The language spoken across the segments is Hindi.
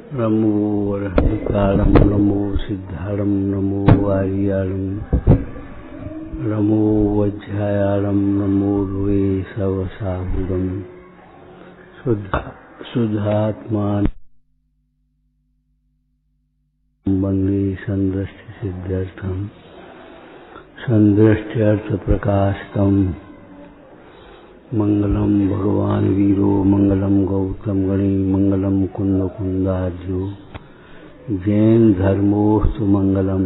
नमो वरहरिकाणं नमो सिद्धाणं नमो वारियाणं नमो वज्रायाणं नमो वे सवसाहुरं शुद्धात्मान वन्दे संदृष्टि सिद्ध्यर्थं संदृष्ट्यर्थ प्रकाशकम् मंगलम भगवान वीरो मंगलम गौतम गणी मंगलम कुंद कुंदार्यो जैन धर्मोस्तु मंगलम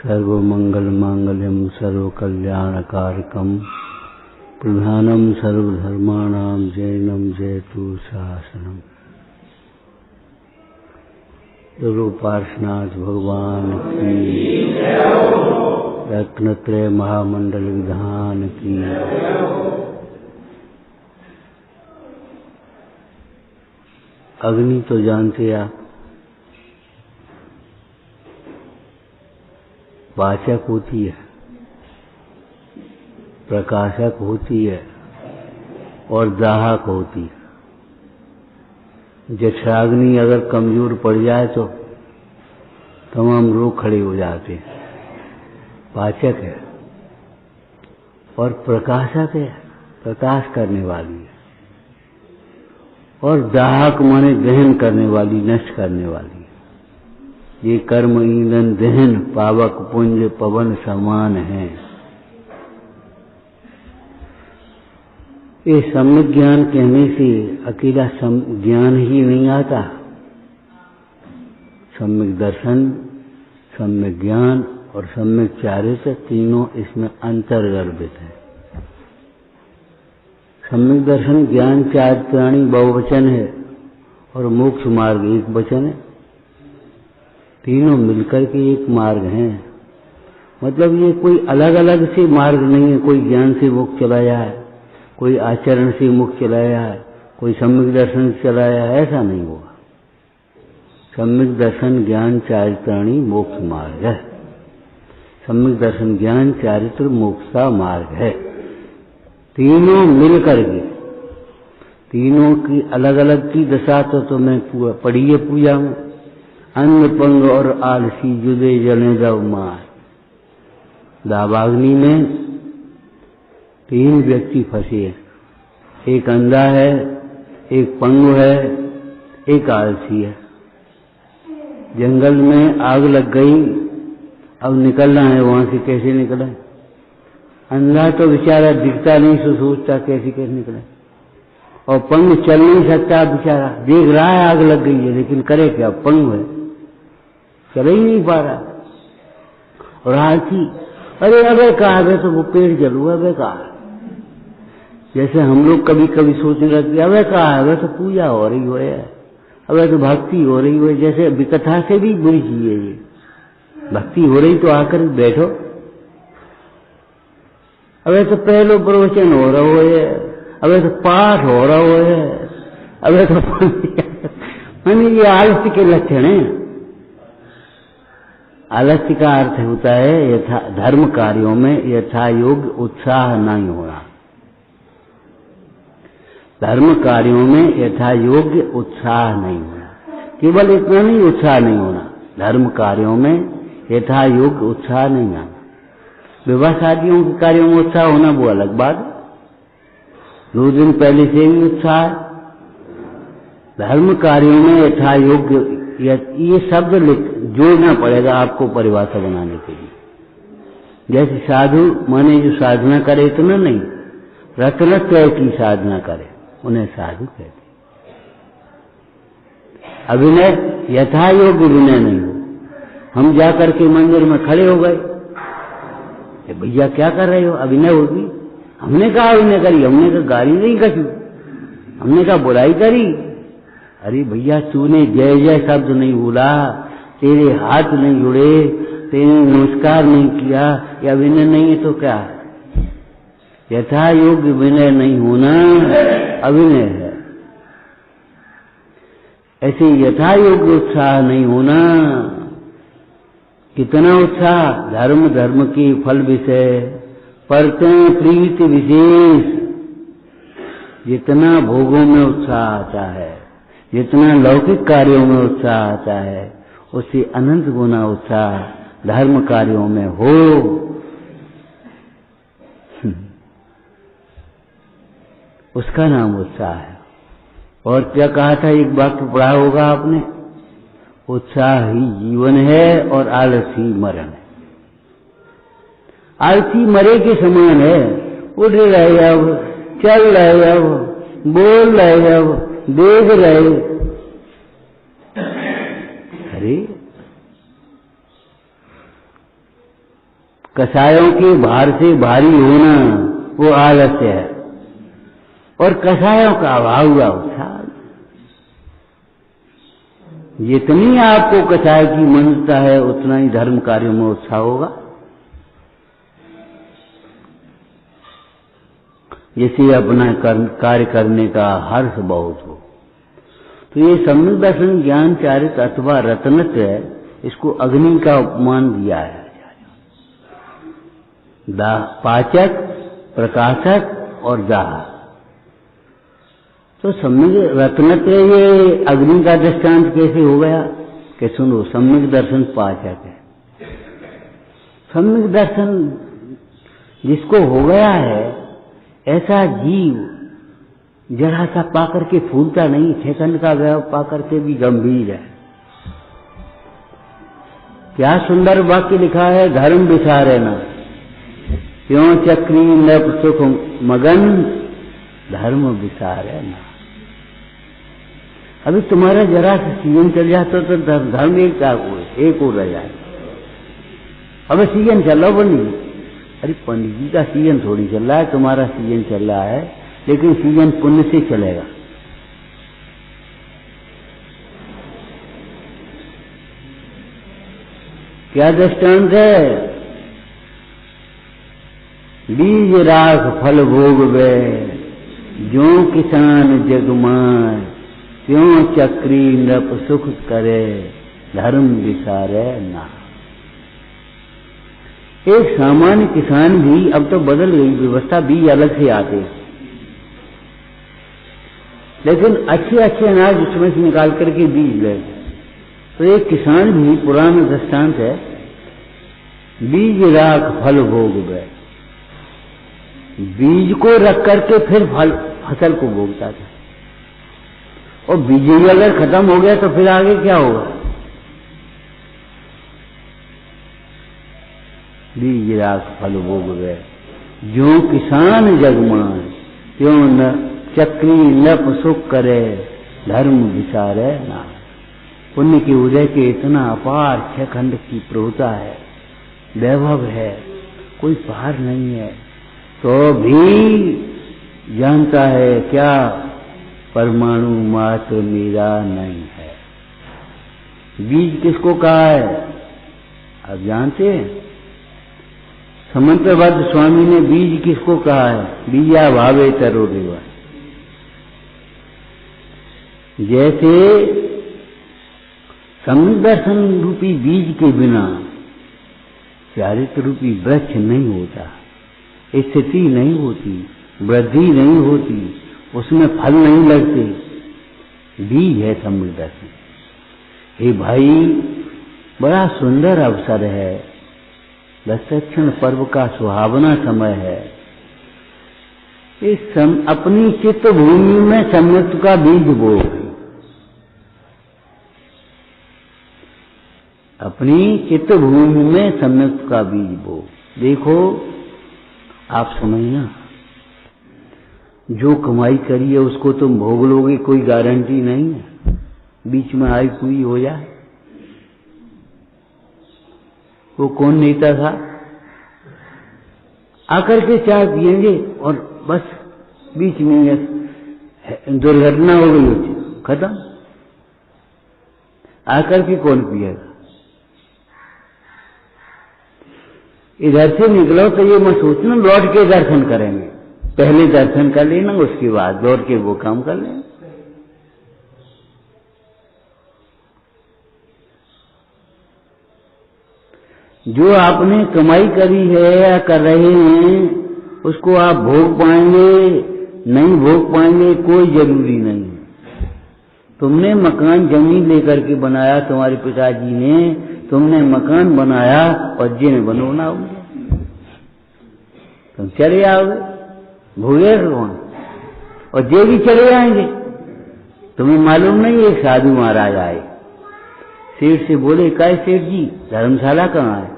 सर्वमंगल मांगल्यम सर्वकल्याणकारकम प्रधानम सर्वधर्माणां जैनम जयतु शासनम। पार्श्वनाथ भगवान की रत्नत्रय महामंडल विधान की। अग्नि तो जानते आप, वाचक होती है, प्रकाशक होती है और दाहक होती है। जठराग्नि अगर कमजोर पड़ जाए तो तमाम रोग खड़े हो जाते हैं। वाचक है और प्रकाशक है, प्रकाश करने वाली है, और दाहक माने दहन करने वाली, नष्ट करने वाली है। ये कर्म ईंधन दहन पावक पुंज पवन समान है। ये सम्यक ज्ञान कहने से अकेला ज्ञान ही नहीं आता। सम्यक दर्शन, सम्यक ज्ञान और सम्यक चारित्र तीनों इसमें अंतर्गर्भित है। सम्यक दर्शन ज्ञान चारित्राणी बहुवचन है और मोक्ष मार्ग एक वचन है। तीनों मिलकर के एक मार्ग हैं। मतलब ये कोई अलग अलग से मार्ग नहीं है। कोई ज्ञान से मुक्त चला जाए, कोई आचरण से मुक्त चला जाए, कोई सम्यक दर्शन से चला जाए, ऐसा नहीं होगा। सम्यक दर्शन ज्ञान चारित्राणी मोक्ष मार्ग है। सम्यक दर्शन ज्ञान चारित्र मोक्ष का मार्ग है। तीनों मिलकर के, तीनों की अलग अलग की दशा तो तुम्हें पढ़ी है पूजा में। अन्न पंग और आलसी जुदे जले जब मार। दावाग्नि में तीन व्यक्ति फंसे हैं। एक अंधा है, एक पंगु है, एक आलसी है। जंगल में आग लग गई, अब निकलना है वहां से, कैसे निकले? अंधा तो बेचारा दिखता नहीं, सोचता कैसे निकले। और पंग चल नहीं सकता बेचारा, देख रहा है आग लग गई है, लेकिन करे क्या? पंग है, चल ही नहीं पा रहा। और आलसी, अरे अबे कहा है तो वो पेड़ जलू, अबे कहा। जैसे हम लोग कभी कभी सोचने लगते, अबे कहा है, तो पूजा हो रही हो, अबे तो भक्ति हो रही हो। जैसे विकथा से भी बुरी चीज है ये। भक्ति हो रही तो आकर बैठो। अबे तो पहलो प्रवचन हो रहा है, अबे तो पाठ हो रहा है, अबे तो मैंने ये आलस्य के लक्षण है। आलस्य का अर्थ होता है यथा धर्म कार्यों में यथा योग्य उत्साह नहीं होना। धर्म कार्यों में यथा योग्य उत्साह नहीं होना। केवल इतना नहीं, उत्साह नहीं होना। धर्म कार्यों में यथा योग्य उत्साह नहीं आना। विवाह शादियों के कार्यों में उत्साह होना वो अलग बात। 2 दिन पहले से भी उत्साह है। धर्म कार्यों में यथा योग्य, ये शब्द जोड़ना पड़ेगा आपको परिभाषा बनाने के लिए। जैसे साधु माने जो साधना करे इतना नहीं, रत्नत्रय की साधना करे, उन्हें साधु कहते। अभिनय यथा योग्य विनय नहीं हो। हम जाकर के मंदिर में खड़े हो गए, भैया क्या कर रहे हो? अभिनय होगी। हमने कहा अभिनय करी, हमने कहा गाली नहीं करी, हमने कहा बुराई करी। अरे भैया तूने जय जय शब्द नहीं बोला, तेरे हाथ नहीं जुड़े, तेने नमस्कार नहीं किया, या विनय नहीं है तो क्या? यथा योग्य विनय नहीं होना अभिनय है। ऐसे यथा योग्य उत्साह नहीं होना। कितना उत्साह? धर्म धर्म के फल विषय परतें प्रीति विशेष। जितना भोगों में उत्साह आता है, जितना लौकिक कार्यों में उत्साह आता है, उससे अनंत गुना उत्साह धर्म कार्यों में हो। उसका नाम उत्साह है। और क्या कहा था, एक वाक्य पढ़ा होगा आपने, उत्साह ही जीवन है और आलस ही मरण है। आलसी मरे के समान है। उठ रहे अब, चल रहे अब, बोल रहे अब, देख रहे। अरे कसायों के भार से भारी होना वो आलस्य है, और कसायों का अभाव हुआ उत्साह। जितनी आपको कसाय की मनता है उतना ही धर्म कार्यों में उत्साह होगा। जैसे अपना कार्य करने का हर्ष बहुत हो। तो ये सम्यक दर्शन ज्ञान चारित्र अथवा रत्नत्व है, इसको अग्नि का उपमान दिया है। पाचक, प्रकाशक और दाह। तो सम्यक रत्नत्व ये अग्नि का दृष्टांत कैसे हो गया कि सुनो, सम्यक दर्शन पाचक है। सम्यक दर्शन जिसको हो गया है, ऐसा जीव जरा सा पाकर के फूलता नहीं, सेकंड का व्यय पाकर के भी गंभीर है। क्या सुंदर वाक्य लिखा है, धर्म विसारे न क्यों चक्री नृप सुख मगन, धर्म विसारे न। अभी तुम्हारा जरा सा सीजन चल जाता तो धर्म एक और रह जाए। अबे सीजन चल रहा पंडित, अरे पंडित जी का सीजन थोड़ी चल रहा है, तुम्हारा सीजन चल रहा है, लेकिन सीजन पुण्य से चलेगा। क्या दृष्टांत है, बीज राख फल भोग वे, जो किसान जगमाय, त्यों चक्री नृप सुख करे, धर्म विसारे ना। एक सामान्य किसान भी, अब तो बदल गई व्यवस्था, बीज अलग से आते, लेकिन अच्छे अच्छे अनाज उसमें से निकाल करके बीज ले। तो एक किसान भी, पुराना दृष्टांत है, बीज राख फल भोग गए, बीज को रख करके फिर फसल को भोगता था। और बीज ही अगर खत्म हो गया तो फिर आगे क्या होगा। बीज राख फल भोग गए, जो किसान जगमान, त्यों न चक्री नप सुख करे, धर्म विसारे ना। पुण्य के उदय के इतना अपार 6 खंड की प्रभुता है, वैभव है, कोई पार नहीं है, तो भी जानता है क्या, परमाणु मात्र मेरा नहीं है। बीज किसको कहा है आप जानते हैं? समंतबद्ध स्वामी ने बीज किसको कहा है? बीजा भावे तरो देवा। जैसे सम्यक दर्शन रूपी बीज के बिना चारित्र रूपी वृक्ष नहीं होता, स्थिति नहीं होती, वृद्धि नहीं होती, उसमें फल नहीं लगते। बीज है सम्यक दर्शन। हे भाई, बड़ा सुंदर अवसर है, दशक्षण पर्व का सुहावना समय है। इस अपनी चित्त भूमि में सम्यक का बीज बो, अपनी चित्त भूमि में सम्यक का बीज बो। देखो आप समझना, जो कमाई करी है उसको तुम भोग लोगे, कोई गारंटी नहीं है, बीच में आई हुई हो जाए। वो कौन नेता था, आकर के चाय पिएंगे और बस बीच में दुर्घटना हो गई होती, खत्म। आकर के कौन पिएगा? इधर से निकलो तो ये मत सोचना लौट के दर्शन करेंगे, पहले दर्शन कर लेना, उसके बाद लौट के वो काम कर लेना। जो आपने कमाई करी है या कर रहे हैं, उसको आप भोग पाएंगे नहीं भोग पाएंगे कोई जरूरी नहीं। तुमने मकान जमीन लेकर के बनाया, तुम्हारे पिताजी ने, तुमने मकान बनाया और जिन्हें बनोना होगा, तुम चले आओगे, भोगेगा कौन? और जे भी चले आएंगे। तुम्हें मालूम नहीं एक साधु महाराज आए, सेठ से बोले, काय सेठ जी धर्मशाला कहाँ है?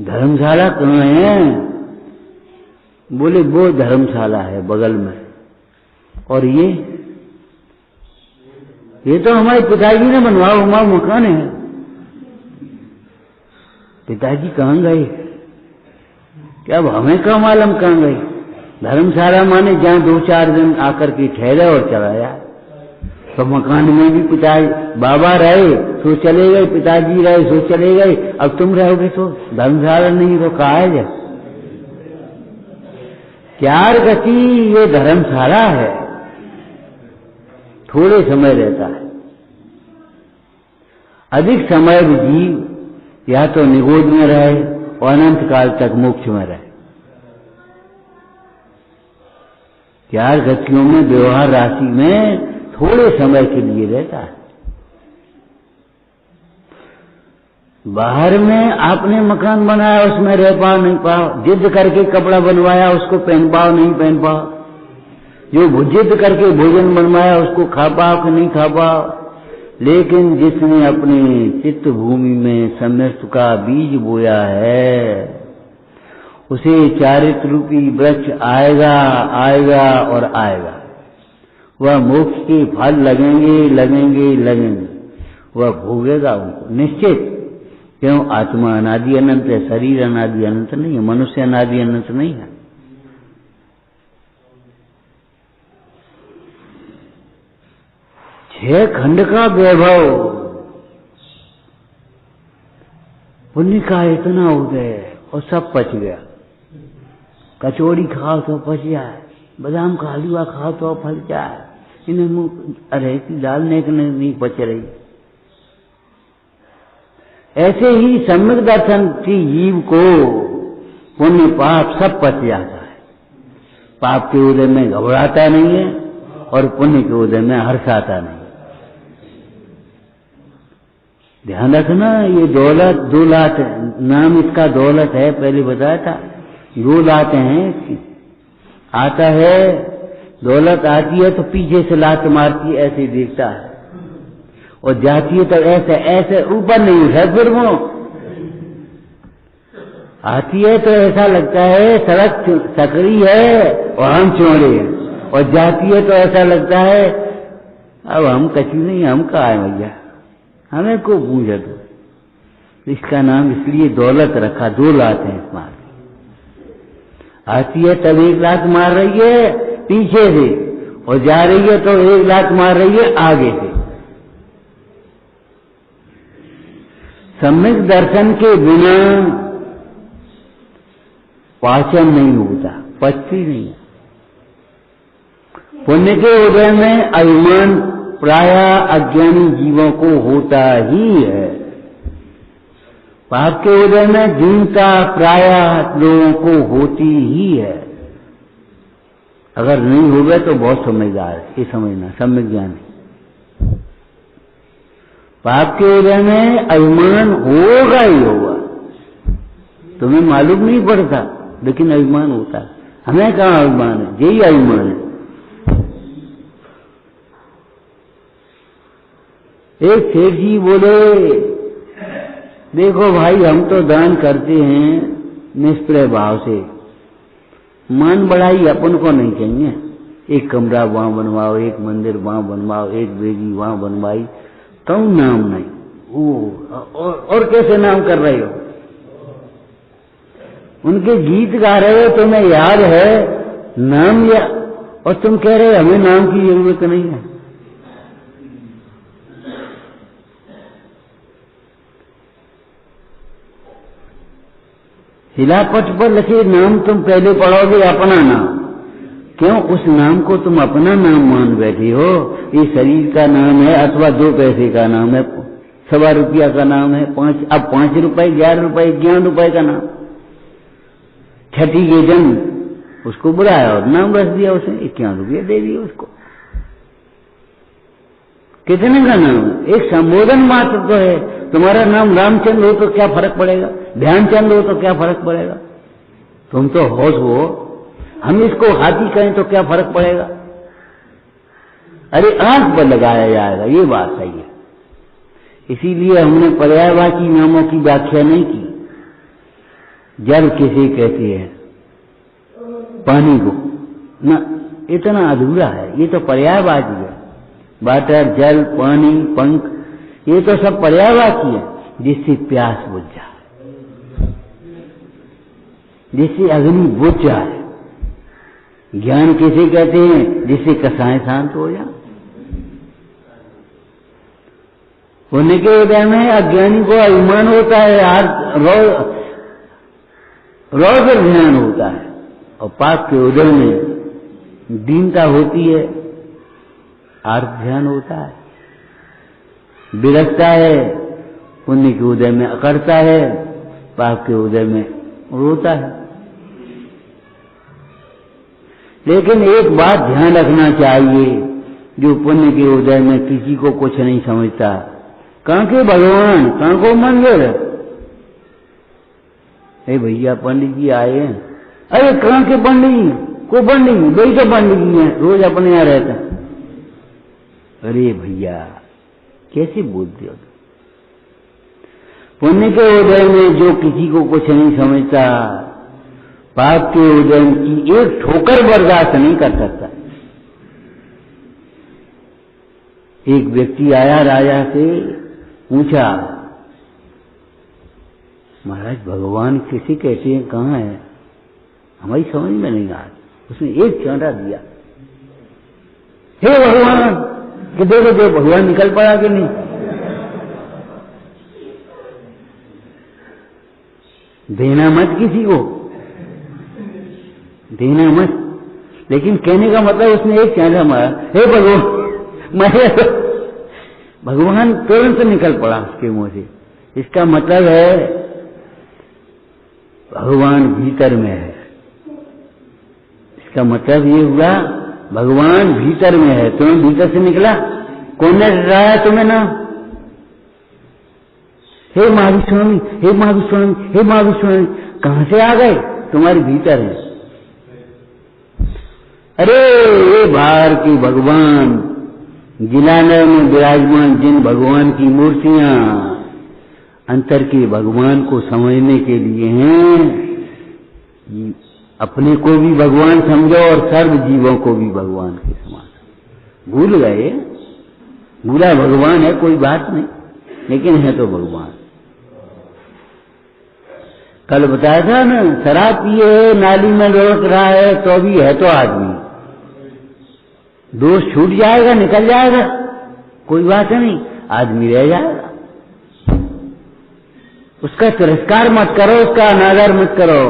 धर्मशाला कहाँ है? बोले वो धर्मशाला है बगल में। और ये तो हमारे पिताजी ने बनवाया, हमारा मकान है। पिताजी कहाँ गए? क्या अब हमें क्या मालूम कहाँ गए? धर्मशाला माने जहाँ 2-4 दिन आकर के ठहरे और चला जाए। तो मकान में भी पिताजी बाबा रहे तो चले गए, पिताजी रहे तो चले गए, अब तुम रहोगे तो धर्मशाला नहीं तो कहाँ है? चार गति ये धर्मशाला है, थोड़े समय रहता है। अधिक समय भी जीव या तो निगोद में रहे और अनंत काल तक मोक्ष में रहे। चार गतियों में व्यवहार राशि में थोड़े समय के लिए रहता है। बाहर में आपने मकान बनाया, उसमें रह पाओ नहीं पाओ, जिद करके कपड़ा बनवाया उसको पहन पाओ नहीं पहन पाओ, जो जिद करके भोजन बनवाया उसको खा पाओ कि नहीं खा पाओ। लेकिन जिसने अपने चित्त भूमि में समस्त का बीज बोया है, उसे चारित्र रूपी वृक्ष आएगा आएगा और आएगा। वह मोक्ष के फल लगेंगे लगेंगे लगेंगे, वह भोगेगा उनको निश्चित। क्यों? आत्मा अनादि अनंत है, शरीर अनादि अनंत नहीं है, मनुष्य अनादि अनंत नहीं है। छह खंड का वैभव पुण्य का इतना हो गया और सब पच गया। कचौड़ी खाओ तो पच जाए, बादाम का हलवा खाओ तो फल जाए, इन्हें मुंह अरे की दाल नहीं पच रही। ऐसे ही सम्यक दर्शन की जीव को पुण्य पाप सब पच जाता है। पाप के उदय में घबराता नहीं है और पुण्य के उदय में हर्षाता नहीं। ध्यान रखना, ये दौलत 2 लात नाम इसका दौलत है, पहले बताया था। 2 लातें हैं, आता है दौलत आती है तो पीछे से लात मारती है, ऐसे देखता है, और जाती है तो ऐसे ऐसे ऊपर नहीं उठा, फिर वो आती है तो ऐसा लगता है सड़क सकरी है और हम चौड़े हैं, और जाती है तो ऐसा लगता है अब हम कच्ची नहीं, हम कहाँ है भैया, हमें को पूछा तो। इसका नाम इसलिए दौलत रखा। 2 लात हैं इस मार, आती है तब 1 लात मार रही है पीछे से, और जा रही है तो 1 लात मार रही है आगे से। सम्यक दर्शन के बिना पाचन नहीं होता, पचती नहीं। पुण्य के उदय में अभिमान प्रायः अज्ञानी जीवों को होता ही है। पाप के उदय में चिंता प्रायः लोगों को होती ही है। अगर नहीं होगा तो बहुत समझदार है, ये समझना, सम्यक ज्ञानी। पाप के उदय में अभिमान होगा ही होगा, तुम्हें मालूम नहीं पड़ता, लेकिन अभिमान होता है। हमें कहाँ अभिमान है? यही अभिमान है। एक सेठ जी बोले, देखो भाई हम तो दान करते हैं निष्प्रय भाव से, मान बढ़ाई अपन को नहीं चाहिए। एक कमरा वहां बनवाओ, एक मंदिर वहां बनवाओ, एक बेदी वहां बनवाई, तो नाम नहीं। और कैसे नाम कर रहे हो? उनके गीत गा रहे हो, तुम्हें याद है नाम, या और तुम कह रहे हो हमें नाम की जरूरत नहीं है। शिलापट पर लिखे नाम तुम पहले पढ़ोगे अपना नाम। क्यों? उस नाम को तुम अपना नाम मान बैठे हो। ये शरीर का नाम है अथवा 2 पैसे का नाम है, 1.25 रुपया का नाम है, 5 रुपए, 11 रुपए, 11 रुपए का नाम। छठी के दिन उसको बुलाया और नाम रख दिया उसने, 51 रुपये दे दिए उसको। कितने का नाम? एक संबोधन मात्र तो है। तुम्हारा नाम रामचंद्र हो तो क्या फर्क पड़ेगा, ध्यानचंद हो तो क्या फर्क पड़ेगा? तुम तो होश हो, हम इसको हाथी कहें तो क्या फर्क पड़ेगा? अरे आंख पर लगाया जाएगा, ये बात सही है। इसीलिए हमने पर्यायवाची नामों की व्याख्या नहीं की। जल किसे कहते हैं? पानी को ना, इतना अधूरा है, ये तो पर्यायवाची है। वाटर, जल, पानी, पंख, ये तो सब पर्यायवाची है, जिससे प्यास बुझ जाए, जिससे अग्नि बुझ जाए। ज्ञान किसे कहते हैं? जिससे कसाएं शांत हो जाए। पुण्य के उदय में अज्ञानी को अभिमान होता है, रौद्र ध्यान होता है, और पाप के उदय में दीनता होती है, आर्त ध्यान होता है, बिरकता है। पुण्य के उदय में अकड़ता है, पाप के उदय में रोता है। लेकिन एक बात ध्यान रखना चाहिए, जो पुण्य के उदय में किसी को कुछ नहीं समझता, कहाँ के भगवान, कहाँ को मंदिर? हे भैया पंडित जी आए हैं। अरे कहाँ के पंडित जी? को पंडित जी? वही तो पंडित जी हैं, रोज अपने यहाँ रहता। अरे भैया कैसे बोलते हो? पुण्य के उदय में जो किसी को कुछ नहीं समझता, पाप के उदय की एक ठोकर बर्दाश्त नहीं कर सकता। एक व्यक्ति आया, राजा से पूछा, महाराज भगवान किसे कहते हैं, कहाँ है? हमारी समझ में नहीं आया। उसने एक चांटा दिया, हे भगवान, कि देखो जो भगवान निकल पड़ा कि नहीं? देना मत किसी को, देना मत। लेकिन कहने का मतलब उसने एक चांटा मारा, हे भगवान, मैं भगवान तुरंत निकल पड़ा उसके मुंह से। इसका मतलब है भगवान भीतर में है। इसका मतलब ये हुआ भगवान भीतर में है। तुम्हें भीतर से निकला, कौन ने डराया तुम्हें ना? हे महाविष्णु, हे महाविष्णु, हे महाविष्णु, कहां से आ गए? तुम्हारे भीतर है। अरे ये बाहर की भगवान, जिलानय में विराजमान जिन भगवान की मूर्तियां अंतर के भगवान को समझने के लिए हैं। अपने को भी भगवान समझो और सर्व जीवों को भी भगवान के समान। भूल गए, भूला भगवान है, कोई बात नहीं, लेकिन है तो भगवान। कल बताया था ना, शराब पिए नाली में लुढ़क रहा है तो भी है तो आदमी। दोष छूट जाएगा, निकल जाएगा, कोई बात नहीं, आदमी रह जाएगा। उसका तिरस्कार मत करो, उसका अनादर मत करो।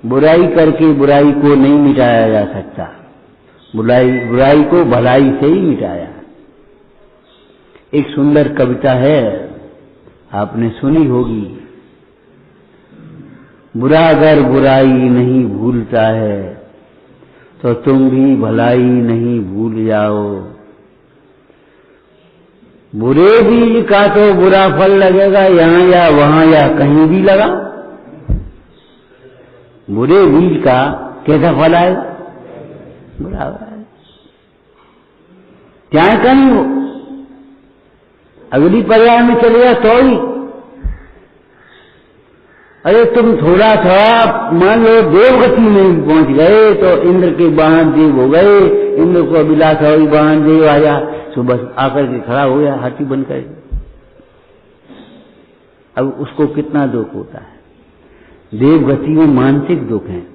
बुराई करके बुराई को नहीं मिटाया जा सकता, बुराई को भलाई से ही मिटाया। एक सुंदर कविता है, आपने सुनी होगी। बुरा अगर बुराई नहीं भूलता है तो तुम भी भलाई नहीं भूल जाओ। बुरे बीज का तो बुरा फल लगेगा, यहां या वहां या कहीं भी लगा। बुरे बीज का कैसा फल आएगा? बुरा आएगा, चाहे कहीं हो। अगली पर्याय में चले गया तो ही। अरे तुम थोड़ा थोड़ा मान लो देवगति में पहुंच गए तो इंद्र के वाहन देव हो गए। इंद्र को अभिलाष हो, वाहन देव आया, सुबह आकर के खड़ा हो गया हाथी बनकर। अब उसको कितना दुख होता है। देवगति में मानसिक दुख है,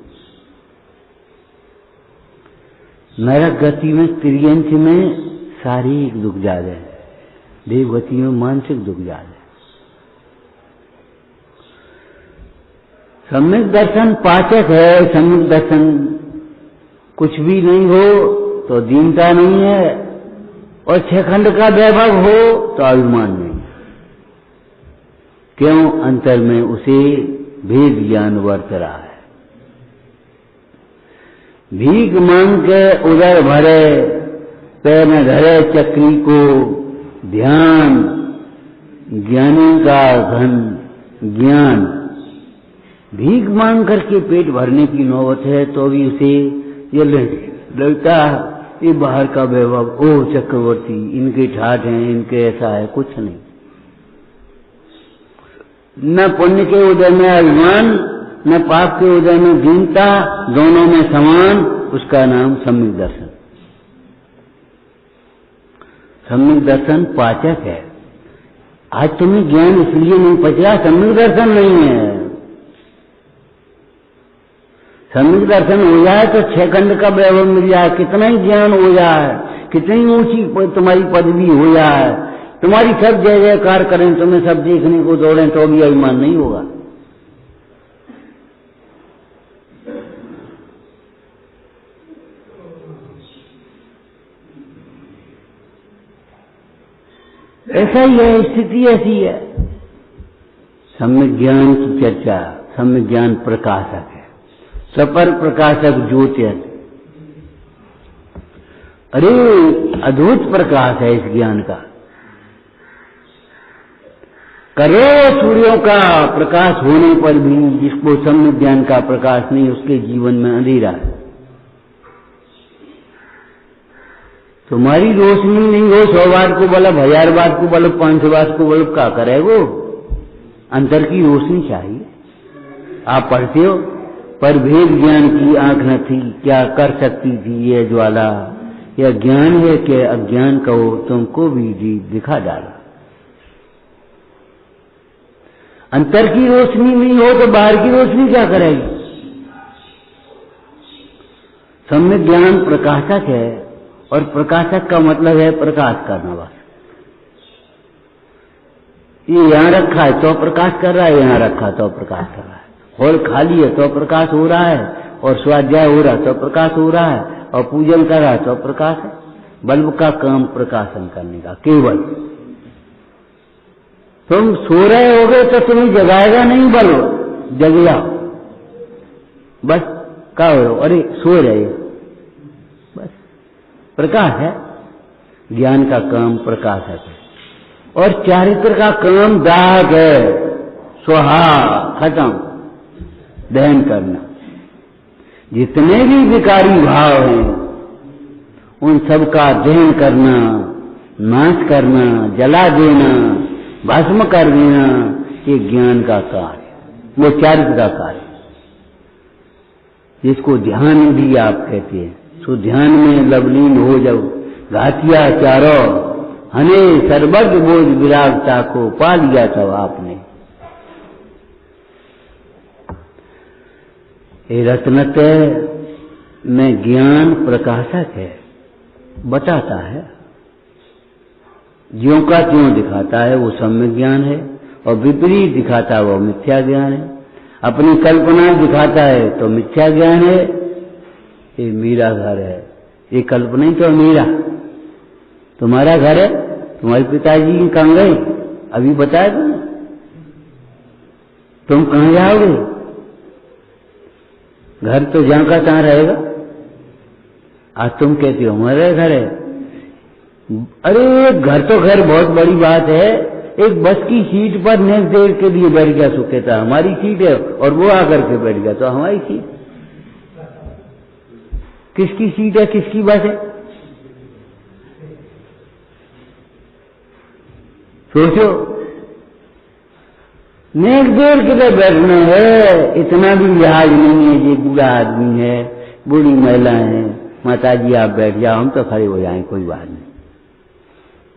नरक गति में त्रियंश में शारीरिक दुख ज्यादा है, देवगति में मानसिक दुख ज्यादा है। सम्यक दर्शन पाचक है। सम्यक दर्शन कुछ भी नहीं हो तो दीनता नहीं है, और छखंड का वैभव हो तो अभिमान नहीं। क्यों? अंतर में उसे भेद ज्ञान वर्त रहा है। भीख मांग के उदर भरे, पैर न धरे चक्री को, ध्यान ज्ञानी का घन ज्ञान। भीख मांग करके पेट भरने की नौबत है तो भी उसे ये लगता ये बाहर का वैभव, ओ चक्रवर्ती, इनके ठाठ हैं, इनके ऐसा है, कुछ नहीं। न पुण्य के उदय में अभिमान, न पाप के उदय में दीनता, दोनों में समान, उसका नाम सम्यक दर्शन। सम्यक दर्शन पाचक है। आज तुम्हें ज्ञान इसलिए नहीं पचा, सम्यक दर्शन नहीं है। सम्यक दर्शन हो जाए तो 6 खंड का वैभव मिल जाए, कितना ही ज्ञान हो जाए, कितनी ऊंची तुम्हारी पदवी हो जाए, तुम्हारी सब जय जयकार करें, तुम्हें सब देखने को दौड़ें, तो भी अभिमान नहीं होगा। ऐसा ही है, स्थिति ऐसी है। सम्यक ज्ञान की चर्चा, सम्यक ज्ञान प्रकाशक है, सपर प्रकाशक ज्योति। अरे अद्भुत प्रकाश है इस ज्ञान का। करोड़ों सूर्यों का प्रकाश होने पर भी जिसको सम्यक ज्ञान का प्रकाश नहीं, उसके जीवन में अंधेरा है। तुम्हारी रोशनी नहीं हो, 100 वाट को बल्ब, 1000 वाट को बल्ब, 500 वाट को बल्ब क्या करेगो? अंतर की रोशनी चाहिए। आप पढ़ते हो, पर भेद ज्ञान की आंख न थी, क्या कर सकती थी ये ज्वाला? यह ज्ञान है कि अज्ञान कहो, तुमको भी दिखा डाला। अंतर की रोशनी नहीं हो तो बाहर की रोशनी क्या करेगी? सम्यक ज्ञान प्रकाशक है, और प्रकाशक का मतलब है प्रकाश करना। बस ये यहां रखा है तो प्रकाश कर रहा है, यहां रखा तो प्रकाश कर रहा है। हॉल खाली है तो प्रकाश हो रहा है, और स्वाध्याय हो रहा है तो प्रकाश हो रहा है, और पूजन कर रहा है तो प्रकाश है। बल्ब का काम प्रकाशन करने का केवल। तुम सो रहे होगे तो तुम्हें जगाएगा नहीं बल्ब, जग जाओ बस। क्या हो, अरे सो रहे, बस प्रकाश है। ज्ञान का काम प्रकाशक है, और चारित्र का काम दाग है, स्वाहा, खत्म, दहन करना। जितने भी विकारी भाव हैं उन सब का दहन करना, नाश करना, जला देना, भस्म कर देना, ये ज्ञान का कार्य, वो चारित्र का कार्य, जिसको ध्यान भी आप कहते हैं। सो ध्यान में लवलीन हो जाओ, घातिया चारो हने सर्वज्ञ बोझ विरागता को पा लिया था आपने। ये रत्नत्रय में ज्ञान प्रकाशक है, बताता है, ज्यों का त्यों दिखाता है, वो सम्यक ज्ञान है, और विपरीत दिखाता है वो मिथ्या ज्ञान है। अपनी कल्पना दिखाता है तो मिथ्या ज्ञान है। ये मेरा घर है, ये कल्पना ही तो मेरा। तुम्हारा घर है, तुम्हारे पिताजी कहाँ गए अभी बताया तुम कहाँ जाओगे? घर तो जहां का तहां रहेगा। आज तुम कहते हो हमारा घर है। अरे घर तो घर बहुत बड़ी बात है। एक बस की सीट पर नेक्स्ट देर के लिए बैठ गया, सो कहता हमारी सीट है, और वो आकर के बैठ गया तो हमारी सीट। किसकी सीट है, किसकी बस है? सोचो, नेक्स्ट देर के लिए बैठना है, इतना भी लिहाज नहीं है। ये बूढ़ा आदमी है, बूढ़ी महिला है, माता जी आप बैठ जाओ, हम तो खड़े हो जाएं, कोई बात नहीं।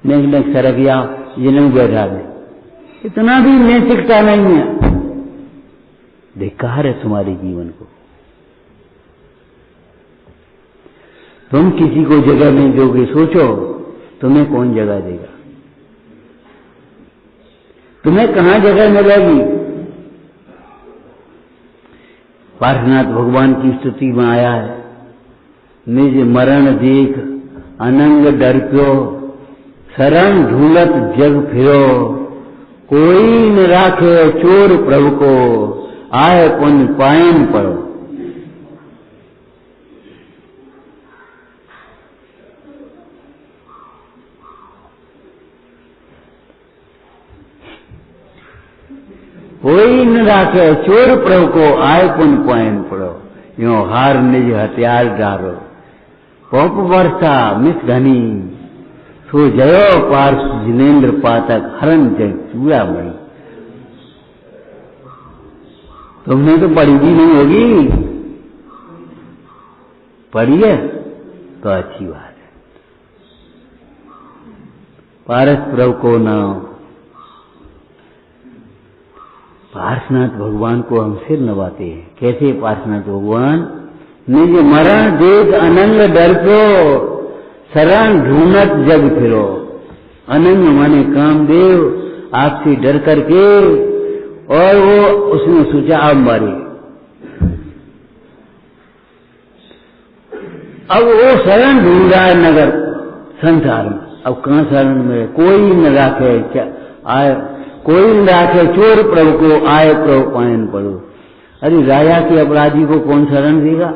नेक्स्ट सरक जाओ, जिन्हें बैठा दे, इतना भी नैतिकता नहीं है। धिक्कार है तुम्हारे जीवन को। तुम किसी को जगह नहीं दोगे, सोचो तुम्हें कौन जगह देगा? तुम्हें कहां जगह मिलेगी? पार्श्वनाथ भगवान की स्तुति में आया है, निज मरण देख अनंग डर प्यो, शरण ढूंढत जग फिरो, कोई न राखे चोर प्रभु को, आए पुण्य पायन पड़ो। न राखे चोर प्रभु को आय पुन पायन पड़ो, यो हार निज हथियार डारो, पौप वर्षा मिस घनी, सो जयो पार्श जिनेन्द्र पातक हरण जग चूड़ा मणि। तुमने तो पढ़ी भी नहीं होगी, पढ़ी है तो अच्छी बात है। पारस प्रभु को नाम, पार्श्वनाथ भगवान को हम सिर नवाते हैं। कैसे पार्श्वनाथ भगवान? निज मरण देख अनंग डर को, शरण ढूंढत जग फिरो। अनंग माने कामदेव आपसे डर करके, और वो उसने सोचा आप मारे। अब वो शरण ढूंढ रहा है नगर संसार में। अब कहाँ शरण में? कोई न राखे आए, कोई न राखे चोर प्रभु को आए प्रभु पायन पड़ो। अरे राजा के अपराधी को कौन शरण देगा?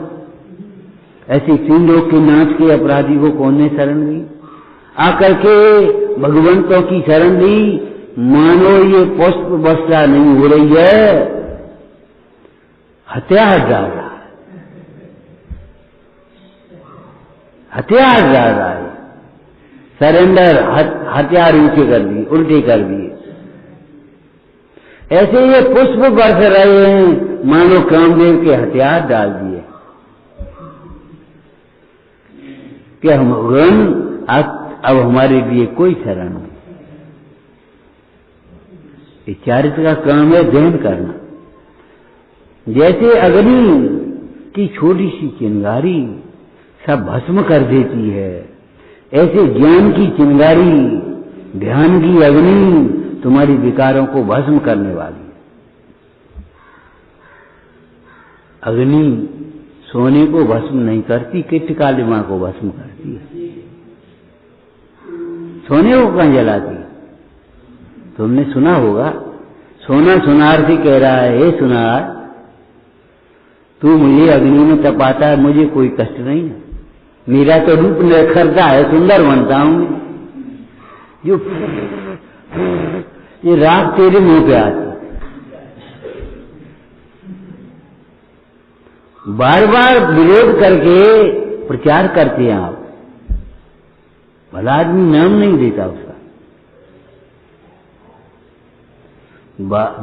ऐसे तीन लोग के नाच के अपराधी को कौन ने शरण दी? आकर के भगवंतों की शरण दी। मानो ये पुष्प वर्षा नहीं हो रही है, हथियार डाल रहा है, हथियार डाल रहा है। सरेंडर, हथियार ऊंचे कर दिए, उल्टे कर दिए। ऐसे ये पुष्प बरस रहे हैं, मानो कामदेव के हथियार डाल दिए। क्या भगवान अब हमारे लिए कोई शरण नहीं। चारित्र का काम है ध्यान करना। जैसे अग्नि की छोटी सी चिंगारी सब भस्म कर देती है, ऐसे ज्ञान की चिंगारी, ध्यान की अग्नि तुम्हारी विकारों को भस्म करने वाली। अग्नि सोने को भस्म नहीं करती, किटकालिमा को भस्म करती है। सोने को कहां जलाती? तुमने सुना होगा, सोना सुनार से कह रहा है, हे सुनार, तू मुझे अग्नि में तपाता है, मुझे कोई कष्ट नहीं है। मेरा तो रूप निखरता है, सुंदर बनता हूं। जो ये राग तेरे मुंह पे आती, बार बार विरोध करके प्रचार करते हैं आप। भला आदमी नाम नहीं देता उसका।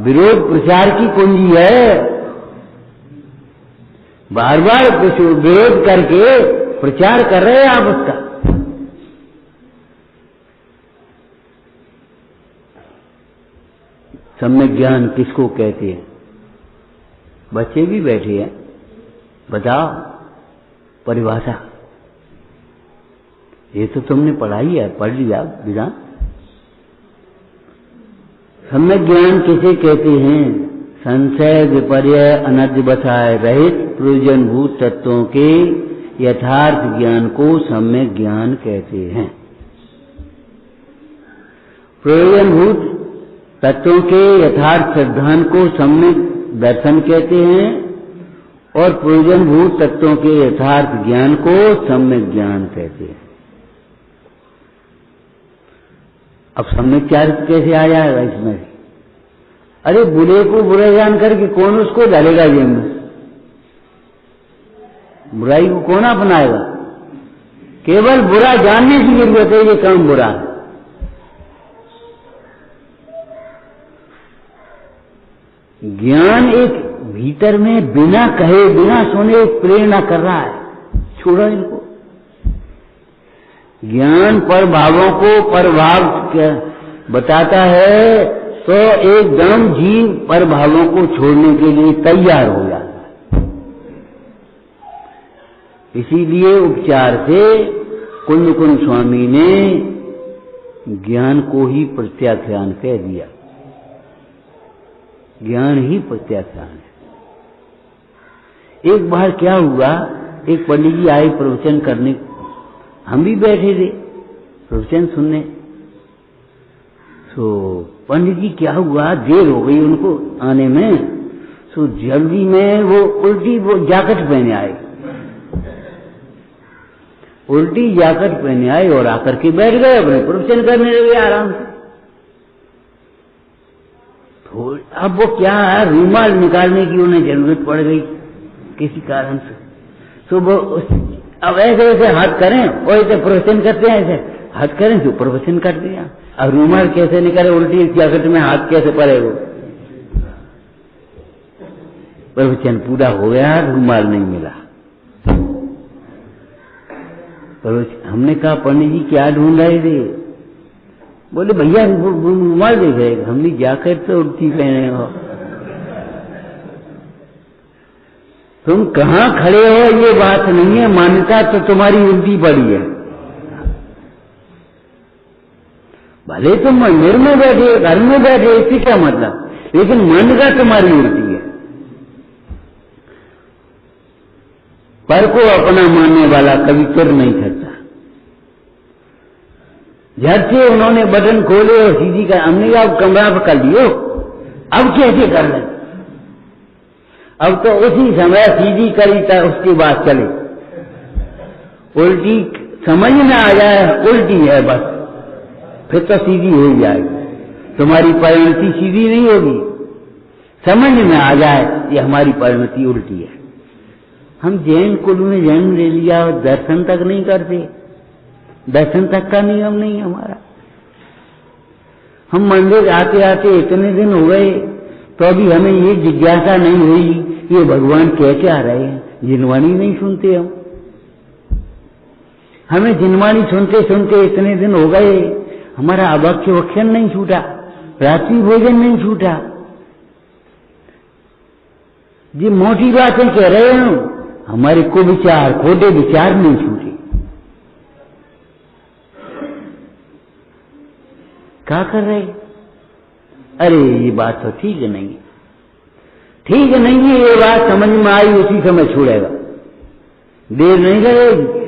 विरोध प्रचार की कुंजी है। बार बार विरोध करके प्रचार कर रहे हैं आप उसका। सम्यक ज्ञान किसको कहते हैं? बच्चे भी बैठे हैं, बताओ परिभाषा। ये तो तुमने पढ़ाई है, पढ़ लिया विधान। सम्यक ज्ञान किसे कहते हैं? संशय विपर्य अनद्य बसाए रहित प्रयोजनभूत तत्वों के यथार्थ ज्ञान को सम्यक ज्ञान कहते हैं। प्रयोजनभूत तत्वों के यथार्थ सिद्धांत को सम्यक दर्शन कहते हैं, और प्रयोजनभूत तत्वों के यथार्थ ज्ञान को सम्यक ज्ञान कहते हैं। अब सम्यक चारित्र कैसे आ जाएगा इसमें? अरे बुरे को बुरा जान करके कौन उसको डालेगा जेब में? बुराई को कौन अपनाएगा? केवल बुरा जानने की जरूरत है, ये काम बुरा है। ज्ञान एक भीतर में बिना कहे बिना सुने प्रेरणा कर रहा है, छोड़ो इनको। ज्ञान पर भावों को परभाव बताता है, तो एकदम जीव पर भावों को छोड़ने के लिए तैयार हो जाता है। इसीलिए उपचार से कुंद कुंद स्वामी ने ज्ञान को ही प्रत्याख्यान कह दिया। ज्ञान ही प्रत्याख्यान है। एक बार क्या हुआ, एक पंडित जी आए प्रवचन करने, हम भी बैठे थे प्रवचन सुनने। तो पंडित जी क्या हुआ, देर हो गई उनको आने में, तो जल्दी में वो उल्टी वो जैकेट पहने आए, उल्टी जैकेट पहने आए और आकर के बैठ गए, अपने प्रवचन करने लगे आराम से। अब वो क्या है, रूमाल निकालने की उन्हें जरूरत पड़ गई किसी कारण से, तो वो अब ऐसे ऐसे हाथ करें और ऐसे प्रवचन करते हैं, ऐसे हाथ करें तो प्रवचन कर दिया। अब रूमाल कैसे निकाले, उल्टी जैकेट में हाथ कैसे पड़े, वो प्रवचन पूरा हो गया, रूमाल नहीं मिला। हमने कहा पंडित जी क्या ढूंढ रहे थे, बोले भैया रूमाल देख रहे, हमने जैकेट तो उल्टी पहने हो, तुम कहाँ खड़े हो ये बात नहीं है, मान्यता तो तुम्हारी उल्टी पड़ी है। भले तुम मंदिर में बैठे, घर में बैठे, इससे क्या मतलब, लेकिन मान्यता तुम्हारी उल्टी है। पर को अपना मानने वाला कभी तुर नहीं सकता। झट से उन्होंने बटन खोले और सीधी का, हमने कहा कमरा पर कर लियो, अब कैसे कर ले, अब तो उसी समय सीधी करी था, उसके बाद चले, उल्टी समझ में आ जाए उल्टी है बस, फिर तो सीधी हो जाएगी। तुम्हारी परिणति सीधी नहीं होगी, समझ में आ जाए ये हमारी परिणति उल्टी है। हम जैन कुल में जन्म ले लिया और दर्शन तक नहीं करते, दर्शन तक का नियम नहीं हमारा। हम मंदिर आते आते इतने दिन हो गए तो अभी हमें ये जिज्ञासा नहीं हुई ये भगवान कह क्या रहे हैं, जिनवाणी नहीं सुनते हम। हमें जिनवाणी सुनते सुनते इतने दिन हो गए, हमारा अभक्ष्य भक्षण नहीं छूटा, रात्रि भोजन नहीं छूटा। जी मोटी बातें कह रहे हैं, हमारे को विचार खोटे विचार नहीं छूटे। क्या कर रहे, अरे ये बात तो ठीक नहीं है, ठीक नहीं है, ये बात समझ में आई उसी समय छोड़ेगा, देर नहीं लगेगी।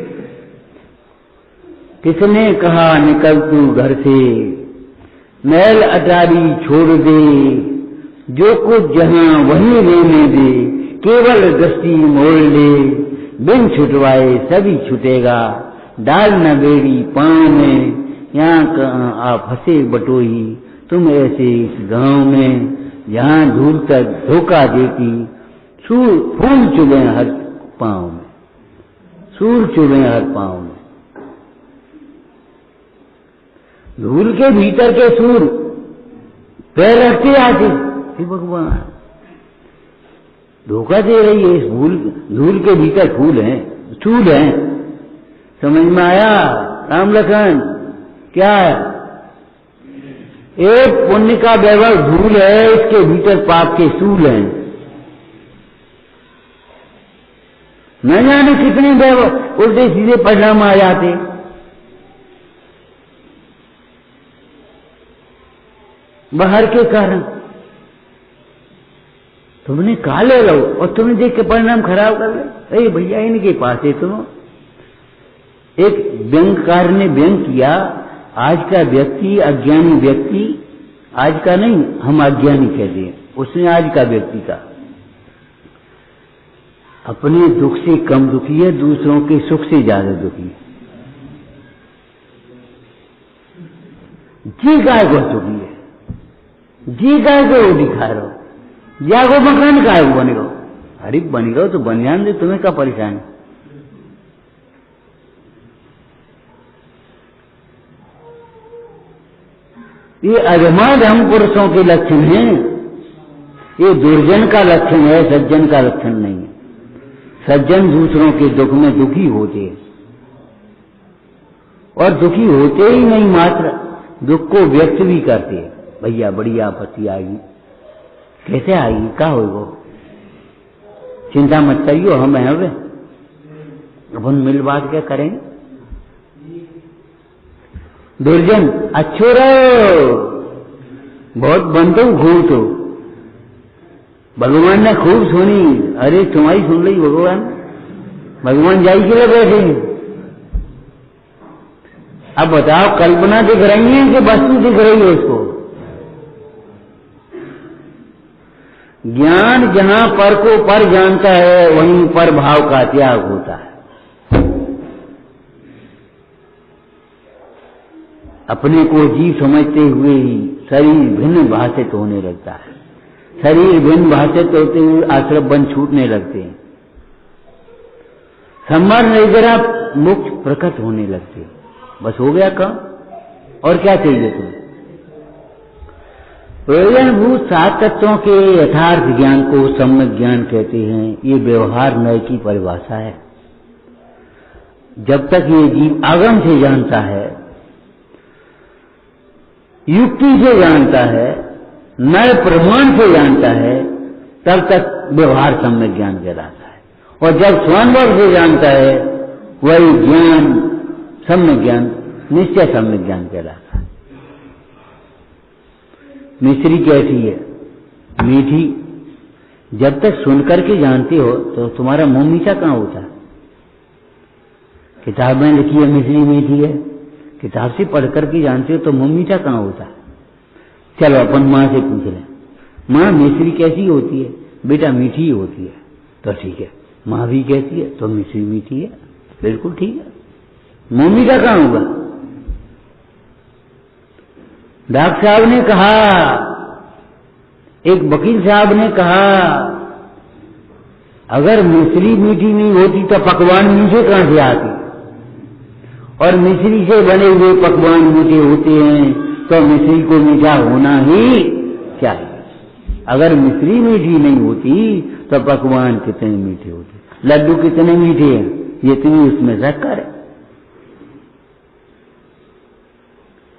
किसने कहा निकल तू घर से, मैल अटारी छोड़ दे, जो कुछ जहां वहीं रहने दे, केवल दृष्टि मोड़ ले, बिन छुटवाए सभी छुटेगा, डाल न बेड़ी पांव में, यहाँ कहाँ आप फंसे बटोही, तुम ऐसे इस गांव में जहाँ धूल तक धोखा देती, फूल चुभे हर पांव में, सूल चुभे हर पांव में। धूल के भीतर के सूर पैर रखते आते, हे भगवान धोखा दे रही है, इस धूल के भीतर फूल है, सूल है। समझ में आया राम लखन क्या है, एक पुण्य का वैभव धूल है, इसके भीतर पाप के सूल हैं। न जाने कितने वैभव उल्टे सीधे परिणाम आ जाते। बाहर के कारण तुमने कहा ले लो और तुमने देख के परिणाम खराब कर ले। अरे भैया इनके पास है, तुम एक व्यंगकार ने व्यंग किया, आज का व्यक्ति अज्ञानी व्यक्ति, आज का नहीं हम अज्ञानी कहते हैं, उसने आज का व्यक्ति का अपने दुख से कम दुखी है, दूसरों के सुख से ज्यादा दुखी है। जी गाय को दुखी है, जी गाय को वो दिखा रहे हो, जागो मकान का है बनेगा, अरे बनेगा तो बन जान दे, तुम्हें क्या परेशानी। ये अजमाद हम पुरुषों के लक्षण हैं, ये दुर्जन का लक्षण है, सज्जन का लक्षण नहीं है। सज्जन दूसरों के दुख में दुखी होते हैं और दुखी होते ही नहीं मात्र दुख को व्यक्त भी करते हैं। भैया बड़ी आपत्ति आएगी, कैसे आएगी, क्या होगा, चिंता मत करियो, हम हैं वे, अपन मिल बात क्या करेंगे। दुर्जन अच्छो रहो, बहुत बनते हो खूब, तो भगवान ने खूब सुनी, अरे तुम्हारी सुन रही भगवान, भगवान जाई के लिए बैठे। अब बताओ कल्पना दिख रही है कि वस्तु दिख रही है उसको। ज्ञान जहां पर को पर जानता है, वहीं पर भाव का त्याग होता है। अपने को जीव समझते हुए ही शरीर भिन्न भाषित होने लगता है। शरीर भिन्न भाषित होते हुए आश्रम बन छूटने लगते हैं, संवर निद्रा मुक्त प्रकट होने लगते हैं। बस हो गया काम, और क्या चाहिए तुम्हें? प्रयोजनभूत सात तत्वों के यथार्थ ज्ञान को सम्यक ज्ञान कहते हैं। ये व्यवहार नय की परिभाषा है। जब तक ये जीव आगम से जानता है, युक्ति से जानता है, नए प्रमाण से जानता है, तब तक व्यवहार सम्यक ज्ञान कहलाता है। और जब स्वानुभव से जानता है, वही ज्ञान सम्यक ज्ञान, निश्चय सम्यक ज्ञान कहलाता है। मिश्री कैसी है? मीठी। जब तक सुनकर के जानते हो तो तुम्हारा मुंह मीठा कहाँ होता है? किताब में लिखी है मिश्री मीठी है, किताब से पढ़ करके जानते हो तो मुंह मीठा कहाँ होता है? चलो अपन माँ से पूछ लें, माँ मिश्री कैसी होती है? बेटा मीठी होती है। तो ठीक है, माँ भी कहती है तो मिश्री मीठी है, बिल्कुल ठीक है। मुंह मीठा कहाँ होगा? डॉक्टर साहब ने कहा, एक वकील साहब ने कहा, अगर मिश्री मीठी नहीं होती तो पकवान मीठे कहां से आते? और मिश्री से बने हुए पकवान मीठे होते हैं तो मिश्री को मीठा होना ही चाहिए। अगर मिश्री मीठी नहीं होती तो पकवान कितने मीठे होते? लड्डू कितने मीठे हैं? जितनी उसमें शक्कर है।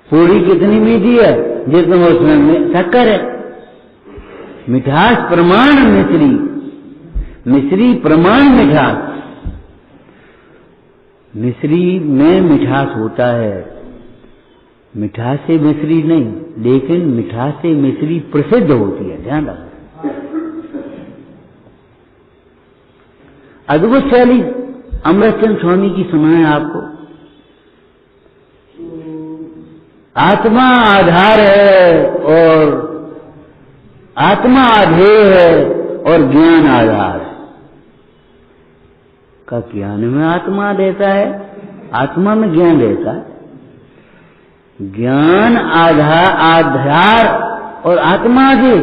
पूरी कितनी मीठी है? जितना उसमें शक्कर है। मिठास प्रमाण मिश्री, मिश्री प्रमाण मिठास। मिश्री में मिठास होता है, मिठास से मिश्री नहीं, लेकिन मिठास से मिश्री प्रसिद्ध होती है। ध्यान रखना। अद्भुत शैली अमृतचंद स्वामी की सुनाए आपको। आत्मा आधार है और आत्मा आधेय है और ज्ञान आधार है। का ज्ञान में आत्मा देता है, आत्मा में ज्ञान देता है। ज्ञान आधार और आत्मा आधेय,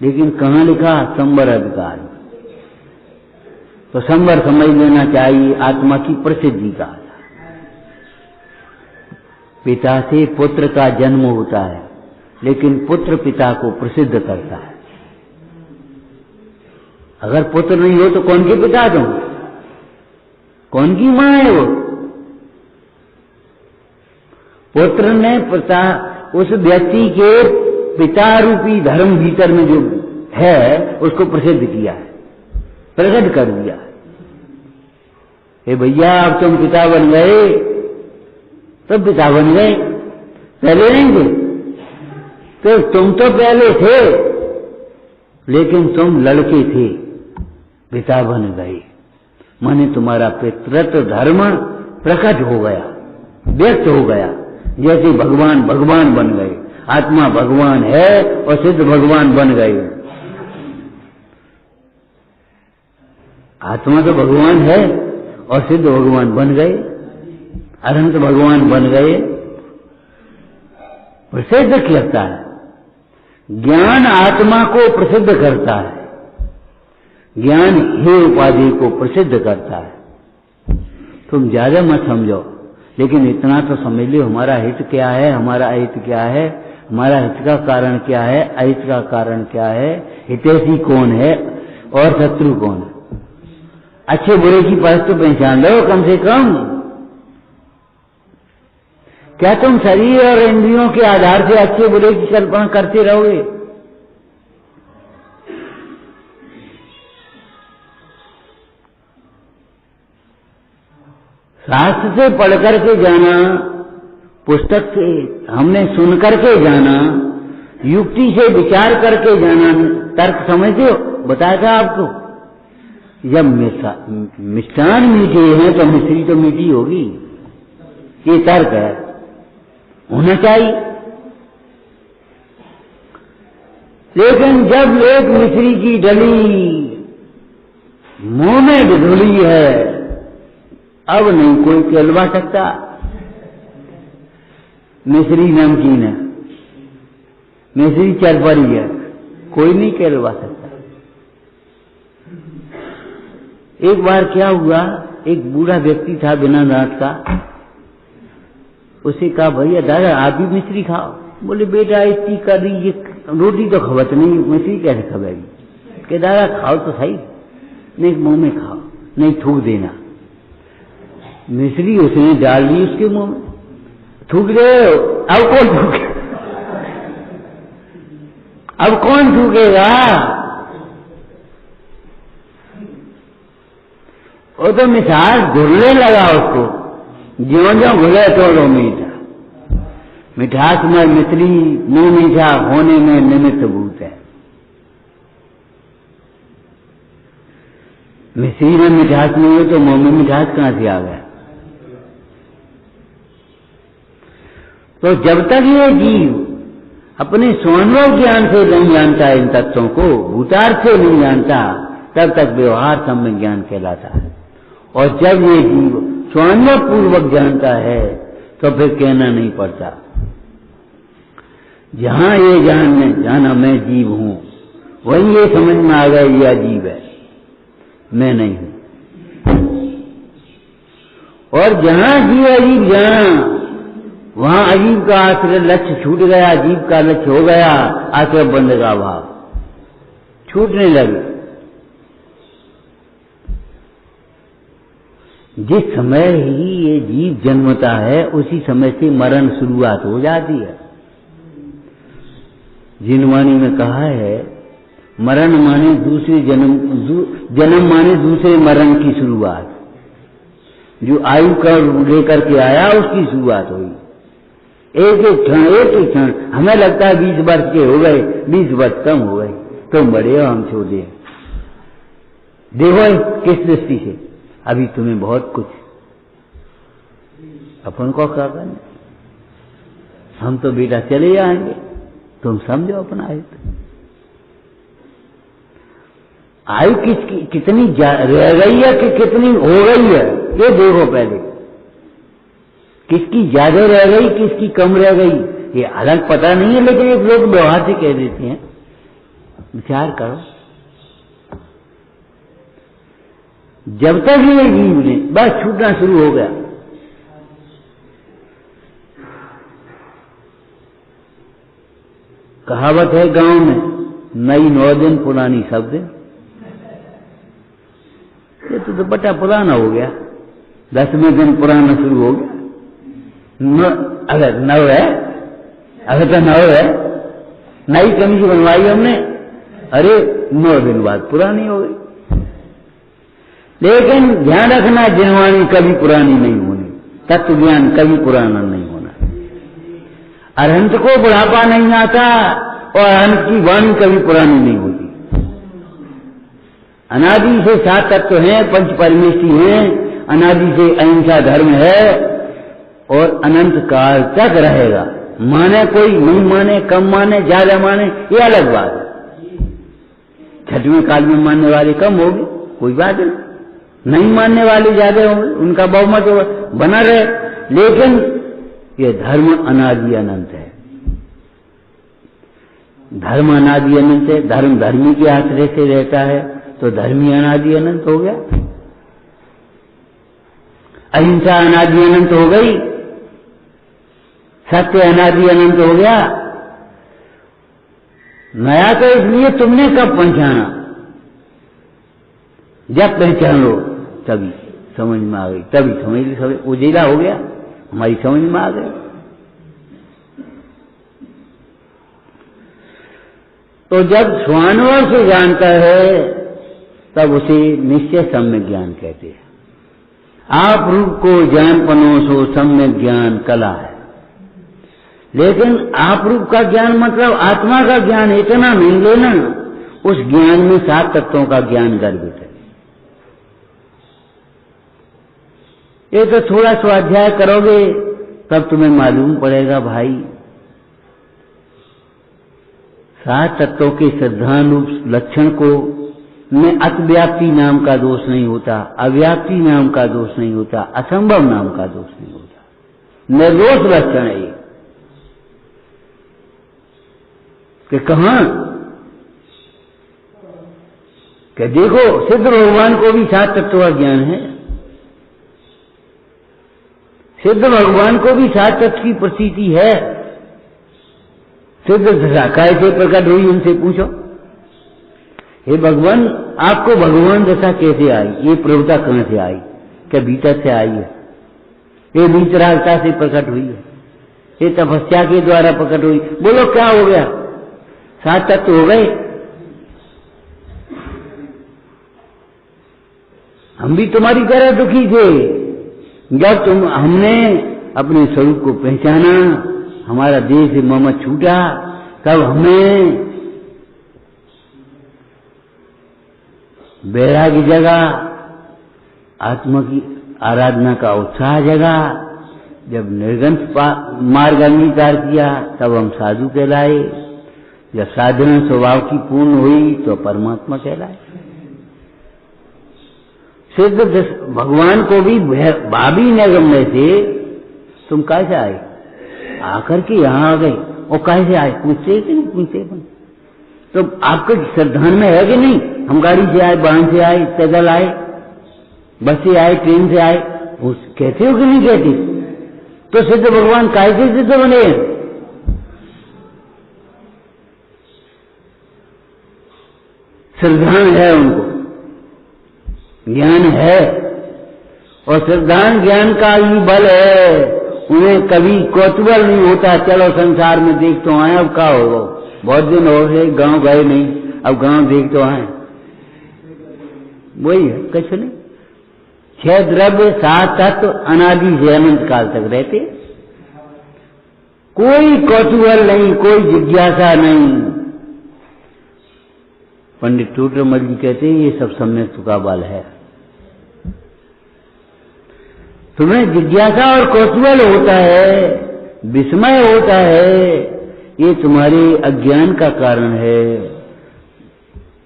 लेकिन कहां लिखा? संवर अधिकार। तो संवर समझ लेना चाहिए आत्मा की प्रसिद्धि का। पिता से पुत्र का जन्म होता है, लेकिन पुत्र पिता को प्रसिद्ध करता है। अगर पुत्र नहीं हो तो कौन के पिता तुम? कौन की मां है वो? पुत्र ने पिता, उस व्यक्ति के पिता रूपी धर्म भीतर में जो है उसको प्रसिद्ध किया है, प्रकट कर दिया। हे भैया अब तुम पिता बन गए, तो पिता बन गए, पहले नहीं थे। तो तुम तो पहले थे, लेकिन तुम लड़के थे, पिता बन गए। माने तुम्हारा पितृत्व धर्म प्रकट हो गया, व्यक्त हो गया। जैसे भगवान भगवान बन गए, आत्मा भगवान है और सिद्ध भगवान बन गए। आत्मा तो भगवान है और सिद्ध भगवान बन गए, अनंत भगवान बन गए। प्रसिद्ध करता है ज्ञान, आत्मा को प्रसिद्ध करता है। ज्ञान हे उपाधि को प्रसिद्ध करता है। तुम ज्यादा मत समझो, लेकिन इतना तो समझ लो हमारा हित क्या है, हमारा अहित क्या है, हमारा हित का कारण क्या है, अहित का कारण क्या है, हितैषी कौन है और शत्रु कौन है। अच्छे बुरे की परख तो पहचान लो कम से कम। क्या तुम शरीर और इंद्रियों के आधार से अच्छे बुरे की कल्पना करते रहोगे? शास्त्र से पढ़ करके जाना, पुस्तक से हमने सुन करके जाना, युक्ति से विचार करके जाना, तर्क समझते हो? बताया था आपको, जब मिष्टान मीठे हैं तो मिश्री तो मीठी होगी, ये तर्क है, होना चाहिए। लेकिन जब एक मिश्री की डली मुंह में ढुली है, अब नहीं कोई कहलवा सकता। मिश्री नमकीन है, मिश्री चरपरी है, कोई नहीं कहलवा सकता। एक बार क्या हुआ, एक बूढ़ा व्यक्ति था बिना दांत का, उसे कहा भैया दादा आप भी मिश्री खाओ। बोले बेटा इतनी करी ये रोटी तो खबत नहीं, मिश्री कैसे खबेगी? कि दादा खाओ तो सही, नहीं मुंह में खाओ, नहीं थूक देना। मिश्री उसने डाल दी उसके मुंह में, थूक रहे हो, अब कौन थूके? अब कौन थूकेगा? वो तो मिठास घुलने लगा उसको, ज्यों ज्यों घुले तो मीठा। मिठास में मिश्री मुंह मीठा होने में निमित्त भूत है। मिश्री में मिठास नहीं हो तो मुंह में मिठास कहां से आ गया? तो जब तक ये जीव अपने स्वानुभव ज्ञान से नहीं जानता इन तत्वों को, भूतार्थ से नहीं जानता, तब तक व्यवहार सम्यक ज्ञान कहलाता है। और जब ये जीव स्वानुभव पूर्वक जानता है तो फिर कहना नहीं पड़ता। जहां ये जाना मैं जीव हूं, वहीं ये समझ में आ गया यह जीव है, मैं नहीं हूं। और जहां जीव अजीब जाना, वहां अजीब का आश्रय लक्ष्य छूट गया, अजीब का लक्ष्य हो गया, आश्रय बंध का भाव छूटने लगे। जिस समय ही ये जीव जन्मता है उसी समय से मरण शुरुआत हो जाती है। जिनवाणी में कहा है मरण माने दूसरे जन्म माने दूसरे मरण की शुरुआत। जो आयु का लेकर के आया उसकी शुरुआत हुई। एक एक क्षण हमें लगता है 20 वर्ष के हो गए, 20 वर्ष कम हो गए, तुम बड़े हो हम छोटे। देखो किस दृष्टि से, अभी तुम्हें बहुत कुछ, अपन को क्या करना, हम तो बेटा चले जाएंगे, तुम समझो अपना आयु। आयु कितनी रह गई है कि कितनी हो गई है, ये देखो पहले। किसकी ज्यादा रह गई, किसकी कम रह गई, ये अलग पता नहीं है, लेकिन एक लोग व्यवहार से कह देते हैं। विचार करो, जब तक ये जीव ने बस छूटना शुरू हो गया, कहावत है गांव में, नई 9 दिन पुरानी सब दिन। ये तो दुपट्टा पुराना हो गया, 10वें दिन पुराना शुरू हो गया। अगर 9 है, अगर तो 9 है, नई कमीज बनवाई हमने, अरे 9 दिन बाद पुरानी हो गई। लेकिन ध्यान रखना, जिनवाणी कभी पुरानी नहीं होनी, तत्व ज्ञान कभी पुराना नहीं होना। अरहंत को बुढ़ापा नहीं आता और अरहंत की वाणी कभी पुरानी नहीं होती। अनादि से 7 तत्व हैं, 5 परमेष्टि हैं, अनादि से अहिंसा धर्म है और अनंत काल तक रहेगा। माने कोई नहीं माने, कम माने, ज्यादा माने, ये अलग बात है। 6वें काल में मानने वाले कम होंगे, कोई बात नहीं मानने वाले ज्यादा होंगे, उनका बहुमत बना रहे। लेकिन ये धर्म अनादि अनंत है। धर्म अनादि अनंत है, धर्म धर्मी के आश्रय से रहता है, तो धर्मी अनादि अनंत हो गया। अहिंसा अनादि अनंत हो गई, सत्य अनादि अनंत हो गया। नया तो इसलिए तुमने कब पहचाना, जब पहचान लो तभी समझ में आ गई, तभी समझ ली, सब उजेला हो गया, हमारी समझ में आ गई। तो जब स्वानुभव से जानता है तब उसे निश्चय सम्यक ज्ञान कहते हैं। आप रूप को जान पनोसो सम्यक ज्ञान कला है। लेकिन आप रूप का ज्ञान मतलब आत्मा का ज्ञान इतना नहीं लेना, उस ज्ञान में 7 तत्वों का ज्ञान गर्भित है। ये तो थोड़ा स्वाध्याय करोगे तब तुम्हें मालूम पड़ेगा भाई, 7 तत्वों के सिद्धांत लक्षण को में अतिव्याप्ति नाम का दोष नहीं होता, अव्याप्ति नाम का दोष नहीं होता, असंभव नाम का दोष नहीं होता। निर्दोष लक्षण है ये कि कहां कि देखो सिद्ध भगवान को भी 7 तत्व का ज्ञान है, सिद्ध भगवान को भी 7 तत्व की प्रतीति है। सिद्ध दशा कैसे प्रकट हुई उनसे पूछो। हे भगवान, आपको भगवान दशा कैसे आई, ये प्रभुता कहां से आई, क्या भीतर से आई है, ये वीतरागता से प्रकट हुई है, ये तपस्या के द्वारा प्रकट हुई। बोलो क्या हो गया, 7 तत्व हो गए। हम भी तुम्हारी तरह दुखी थे जब हमने अपने स्वरूप को पहचाना, हमारा देह से ममत छूटा, तब हमें वैराग्य जगा, आत्मा की आराधना का उत्साह जगा। जब निर्गंथ मार्ग अंगीकार किया तब हम साधु कहलाए, जब साधना स्वभाव की पूर्ण हुई तो परमात्मा कहलाए। सिद्ध भगवान को भी भाभी नगम में से तुम कैसे आए, आकर के यहाँ आ गए, और कैसे आए, पूछते कि नहीं पूछते। तो आपके श्रद्धान में है कि नहीं, हम गाड़ी से आए, वाहन से आए, पैदल आए, बस से आए, ट्रेन से आए, कहते हो कि नहीं कहते। तो सिद्ध भगवान कैसे सिद्ध बने, श्रद्धान है, उनको ज्ञान है, और श्रद्धान ज्ञान का ही बल है। उन्हें कभी कौतूहल नहीं होता, चलो संसार में देख तो आए, अब क्या होगा, बहुत दिन हो गए गांव गए नहीं, अब गांव देख तो आए, वही है, कुछ नहीं। 6 द्रव्य 7 तत्व अनादि से अनंत काल तक रहते, कोई कौतूहल नहीं, कोई जिज्ञासा नहीं। पंडित टोटरमल जी कहते हैं ये सब सम्यक का बल है। तुम्हें जिज्ञासा और कौतूहल होता है, विस्मय होता है, ये तुम्हारे अज्ञान का कारण है।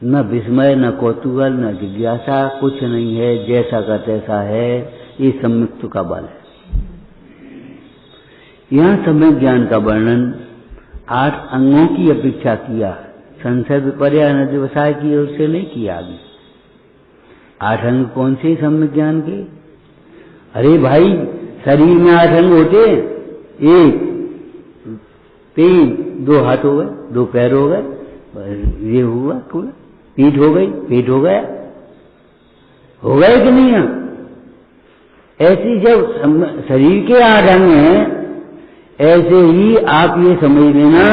न विस्मय, न कौतूहल, न जिज्ञासा, कुछ नहीं है, जैसा का तैसा है, ये सम्यक का बल है। यहां सम्यक ज्ञान का वर्णन 8 अंगों की अपेक्षा किया, संशय विपर्य अनधिवसाय की ओर से नहीं किया। आगे 8 अंग कौन से सम्यक ज्ञान के? अरे भाई, शरीर में 8 अंग होते, 1 3 2 हाथ हो गए, 2 पैर हो गए, ये हुआ पूरा, पीठ हो गई, पेट हो गया, हो गए कि नहीं है? ऐसी जब शरीर के 8 अंग हैं, ऐसे ही आप ये समझ लेना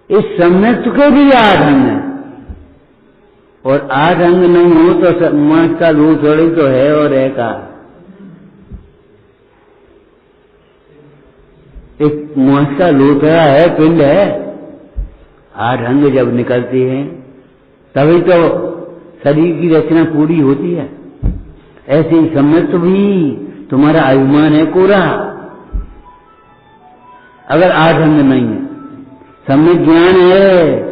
इस सम्यक के भी 8 अंग हैं, और 8 अंग नहीं हो तो मांस का लू थोड़ी तो है, और है का एक मांस का लूथड़ा है, पिंड है। 8 अंग जब निकलते हैं तभी तो शरीर की रचना पूरी होती है। ऐसे ही सम्यक भी तुम्हारा अभिमान है कोरा, अगर 8 अंग नहीं है। सम्यक ज्ञान है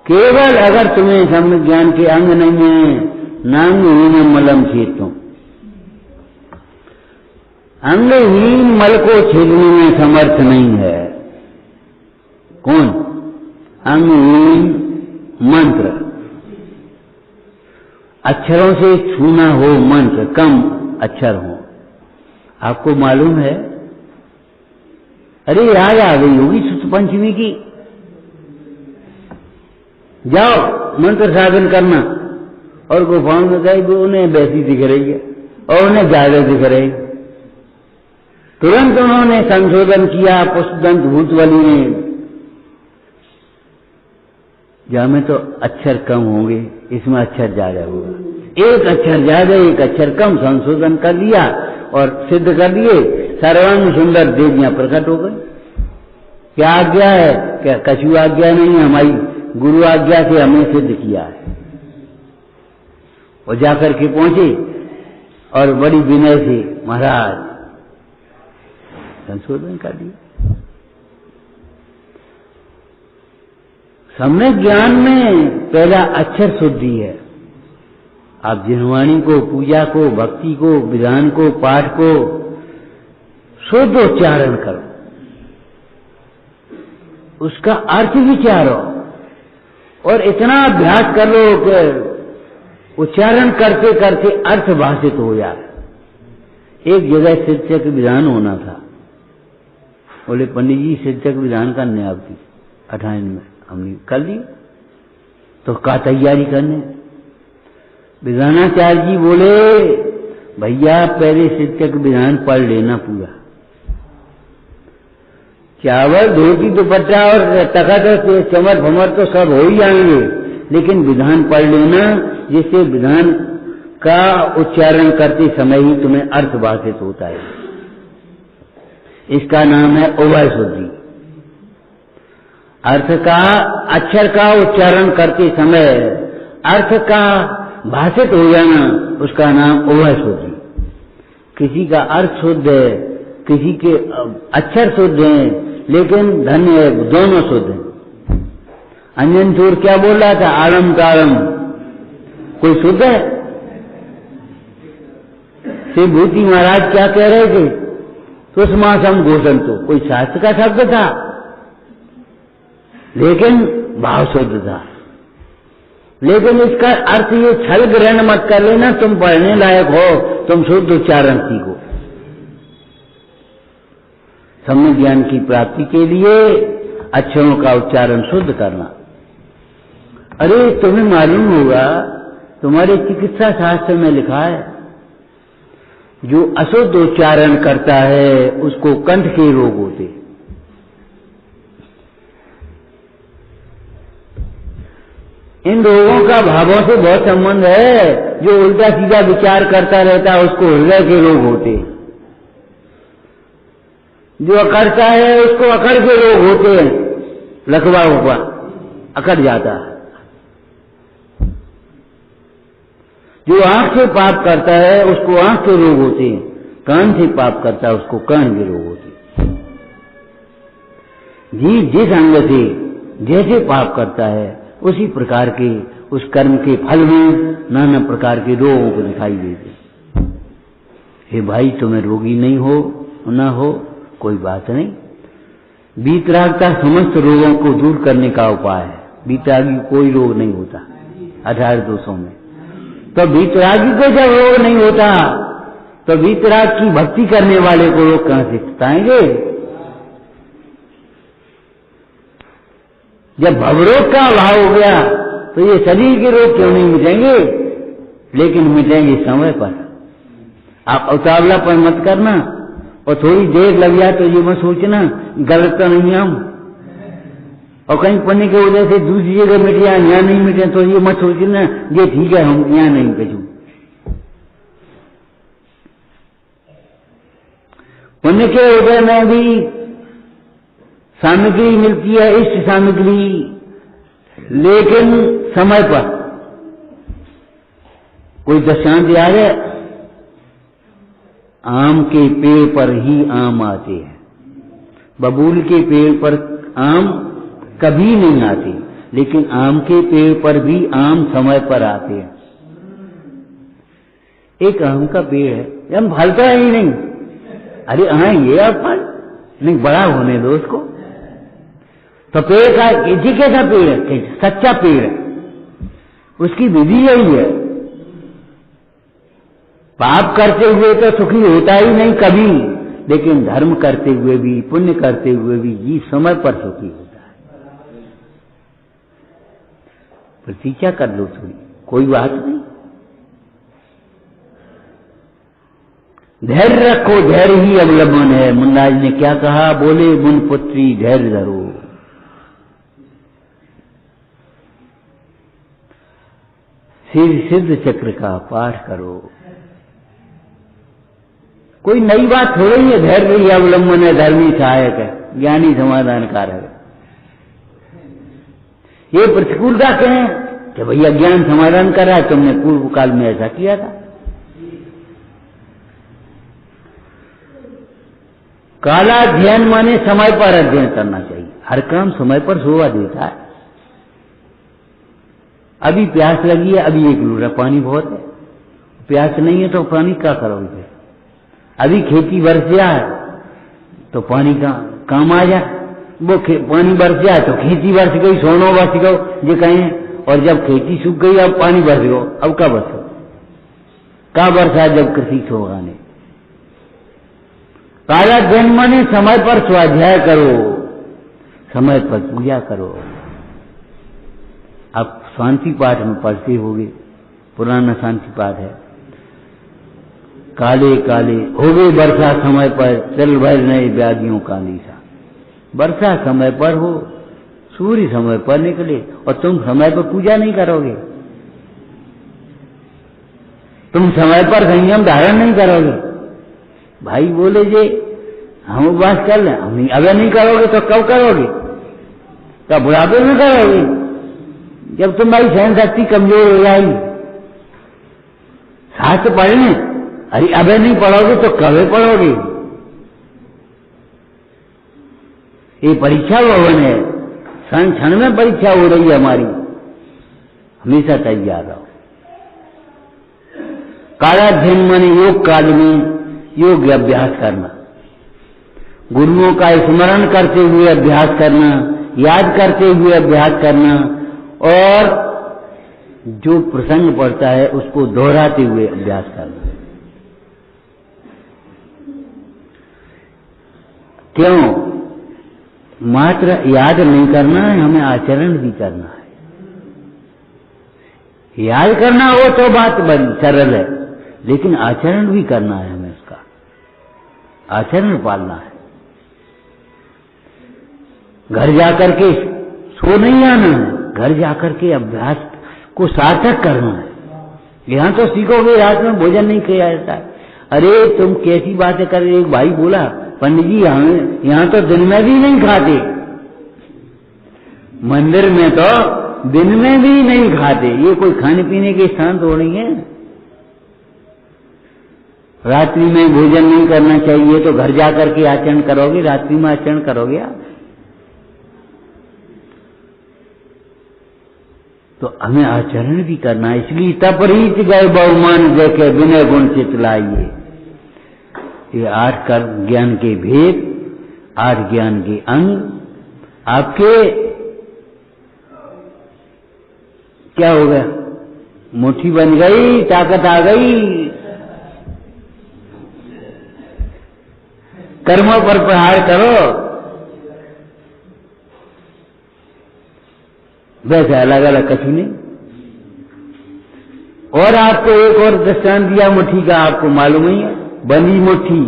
केवल अगर तुम्हें सम्यक ज्ञान के अंग नहीं है, नांगहीन मलम छेदो, अंगहीन मल को छेदने में समर्थ नहीं है। कौन? अंगहीन मंत्र, अक्षरों से छूना हो मंत्र, कम अक्षर हो। आपको मालूम है, अरे याद आ गई होगी सुत पंचमी की, जाओ मंत्र साधन करना, और गुफाओं में गए वो उन्हें वैसी दिख रही है और उन्हें ज्यादा दिख रही। तुरंत उन्होंने संशोधन किया पुष्पदंत भूतवली ने, जहां में तो अक्षर कम होंगे, इसमें अक्षर ज्यादा होगा, एक अक्षर ज्यादा एक अक्षर कम, संशोधन कर दिया और सिद्ध कर दिए। सर्वांग सुंदर देवियां प्रकट हो गई। क्या आज्ञा है? क्या कछु आज्ञा नहीं, हमारी गुरु आज्ञा से हमने सिद्ध किया है। और जाकर के पहुंचे और बड़ी विनय से महाराज संशोधन कर दिया। सम्यक ज्ञान में पहला अक्षर शुद्धि है। आप जिनवाणी को, पूजा को, भक्ति को, विधान को, पाठ को शुद्ध उच्चारण करो, उसका अर्थ विचारो, और इतना अभ्यास कर लो कि उच्चारण करते करते अर्थ भाषित हो जाए। एक जगह शिक्षक विधान होना था, बोले पंडित जी शिक्षक विधान करने आपकी 28 में, हमने कर ली। तो का तैयारी करने, विधानाचार्य जी बोले भैया पहले शिक्षक विधान पढ़ लेना पूरा, चावल धोती दुपट्टा और तखत चमर भमर तो सब हो ही जाएंगे, लेकिन विधान पढ़ लेना, जिससे विधान का उच्चारण करते समय ही तुम्हें अर्थ भाषित होता है। इसका नाम है उभय शुद्धि। अर्थ का, अक्षर का उच्चारण करते समय अर्थ का भाषित हो जाना, उसका नाम उभय शुद्धि। किसी का अर्थ शुद्ध है, किसी के अक्षर शुद्ध हैं, लेकिन धन्य है दोनों शुद्ध हैं। अंजन चोर क्या बोल रहा था, आलम तालम, कोई शुद्ध है? श्री भूति महाराज क्या कह रहे थे, सुषमासम घोषण, तो कोई शास्त्र का शब्द था, लेकिन भाव शुद्ध था। लेकिन इसका अर्थ ये छल ग्रहण मत कर लेना, तुम पढ़ने लायक हो, तुम शुद्ध उच्चारण सीखो। सम्यक ज्ञान की प्राप्ति के लिए अक्षरों का उच्चारण शुद्ध करना। अरे तुम्हें मालूम होगा, तुम्हारे चिकित्सा शास्त्र में लिखा है, जो अशुद्ध उच्चारण करता है उसको कंठ के रोग होते। इन रोगों का भावों से बहुत संबंध है। जो उल्टा सीधा विचार करता रहता है उसको हृदय के रोग होते, जो अकड़ता है उसको अकड़ के रोग होते हैं, लकवा हुआ अकड़ जाता है। जो आंख से पाप करता है उसको आंख के रोग होते हैं, कान से पाप करता है उसको कान के रोग होते हैं। जीव जिस अंग से जैसे पाप करता है उसी प्रकार के उस कर्म के फल में नाना प्रकार के रोगों को दिखाई देते। हे भाई, तुम्हें रोगी नहीं हो ना हो कोई बात नहीं, वीतरागता समस्त रोगों को दूर करने का उपाय है। वीतरागी कोई रोग नहीं होता 18 दोषों में। तो वीतरागी को जब रोग नहीं होता तो वीतराग की भक्ति करने वाले को रोग कहां से सताएंगे? जब भवरोग का अभाव हो गया तो ये शरीर के रोग क्यों नहीं मिटेंगे? लेकिन मिटेंगे समय पर। आप उतावलापन मत करना, और थोड़ी देर लग जाए तो ये मत सोचना गलत तो नहीं हम, और कहीं पढ़ने की वजह से दूसरी जगह मिट जाए, यहाँ नहीं मिटे, तो ये मत सोचना ये ठीक है हम यहाँ नहीं बचू। पुण्य के उदय में भी सामग्री मिलती है, इष्ट सामग्री, लेकिन समय पर। कोई दृष्टांत याद है? आम के पेड़ पर ही आम आते हैं, बबूल के पेड़ पर आम कभी नहीं आते, लेकिन आम के पेड़ पर भी आम समय पर आते हैं। एक आम का पेड़ है, हम फलता ही नहीं, अरे आएंगे अब फल नहीं, बड़ा होने दो उसको। तो पेड़ का जी कैसा पेड़ है? सच्चा पेड़ है, उसकी विधि यही है। पाप करते हुए तो सुखी होता ही नहीं कभी, लेकिन धर्म करते हुए भी, पुण्य करते हुए भी जी समय पर सुखी होता है। प्रतीक्षा कर लो थोड़ी, कोई बात नहीं। धैर्य रखो, धैर्य ही अवलंबन है। मुन्नाज ने क्या कहा? बोले मुन पुत्री धैर्य धरो। सिद्ध चक्र का पाठ करो। कोई नई बात हो रही है, धैर्य ही अवलंबन है, धर्मी सहायक है, ज्ञानी समाधान कारक है। ये प्रतिकूलता कहें कि भैया ज्ञान समाधान कर रहा है, तुमने पूर्व काल में ऐसा किया था। काला अध्ययन माने समय पर अध्ययन करना चाहिए। हर काम समय पर शोभा देता है। अभी प्यास लगी है, अभी एक लोटा पानी बहुत है, प्यास नहीं है तो पानी क्या करोगे? अभी खेती बरस जाए तो पानी का काम आ जाए, वो पानी बरस जाए तो खेती बरस गई, सोनो बरस गो जो कहें, और जब खेती सूख गई अब पानी बरस गो, अब क्या बरसो, क्या बरसा जब कृषि होगा नहीं। काला दिन माने समय पर स्वाध्याय करो, समय पर पूजा करो। अब शांति पाठ में पढ़ते होगे, पुराना शांति पाठ है। काले काले हो गई वर्षा समय पर, चल भर नए व्याधियों का नीसा। वर्षा समय पर हो, सूर्य समय पर निकले, और तुम समय पर पूजा नहीं करोगे, तुम समय पर संयम धारण नहीं करोगे। भाई बोले जे हम उपवास कर लें, हम नहीं, अगर नहीं करोगे तो कब करोगे, तब बुढ़ापे में करोगे, जब तुम्हारी सहन शक्ति कमजोर हो जाएगी। शास्त्र पढ़ने, अरे अबे नहीं पढ़ोगे तो कब पढ़ोगे। ये परीक्षा भवन है, क्षण क्षण में परीक्षा हो रही है हमारी, हमेशा तैयार रहो। कालाध्ययन माने योग काल में योग अभ्यास करना, गुरुओं का स्मरण करते हुए अभ्यास करना, याद करते हुए अभ्यास करना, और जो प्रसंग पड़ता है उसको दोहराते हुए अभ्यास करना। क्यों? मात्र याद नहीं करना है, हमें आचरण भी करना है। याद करना वो तो बात बड़ी सरल है, लेकिन आचरण भी करना है, हमें उसका आचरण पालना है। घर जाकर के सो नहीं आना है, घर जाकर के अभ्यास को सार्थक करना है। यहां तो सीखोगे, रात में भोजन नहीं किया जाता है। अरे तुम कैसी बातें कर रहे। एक भाई बोला, पंडित जी यहां तो दिन में भी नहीं खाते, मंदिर में तो दिन में भी नहीं खाते। ये कोई खाने पीने के स्थान तो नहीं है। रात्रि में भोजन नहीं करना चाहिए, तो घर जाकर के आचरण करोगे, रात्रि में आचरण करोगे आप। तो हमें आचरण भी करना है। इसलिए तपरीत गए बहुमान देखे विनय गुण चितलाइए। ये 8 कर ज्ञान के भेद, 8 ज्ञान के अंग आपके क्या हो गया, मुट्ठी बन गई, ताकत आ गई। कर्मों पर प्रहार करो। वैसे अलग अलग कछु नहीं। और आपको एक और दृष्टांत दिया मुट्ठी का, आपको मालूम ही है। बंधी मुट्ठी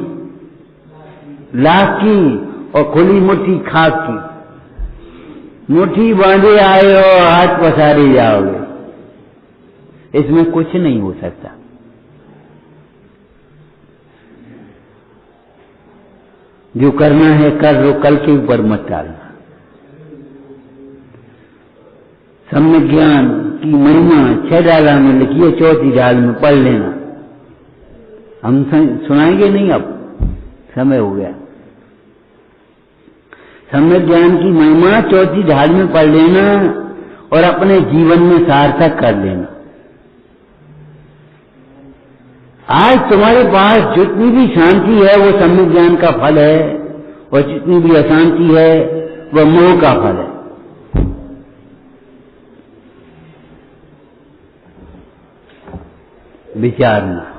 लाख की और खुली मुट्ठी खाक की। मुट्ठी बांधे आए और हाथ पसारे जाओगे, इसमें कुछ नहीं हो सकता। जो करना है कर लो, कल के ऊपर मत डालना। सम्यक ज्ञान की महिमा 6 डाला में लिखी है, 4थी डाल में पढ़ लेना। हम सुनाएंगे नहीं, अब समय हो गया। सम्यक ज्ञान की महिमा 4थी ढाल में पढ़ लेना और अपने जीवन में सार्थक कर लेना। आज तुम्हारे पास जितनी भी शांति है वो सम्यक ज्ञान का फल है, और जितनी भी अशांति है वह मोह का फल है। विचारना।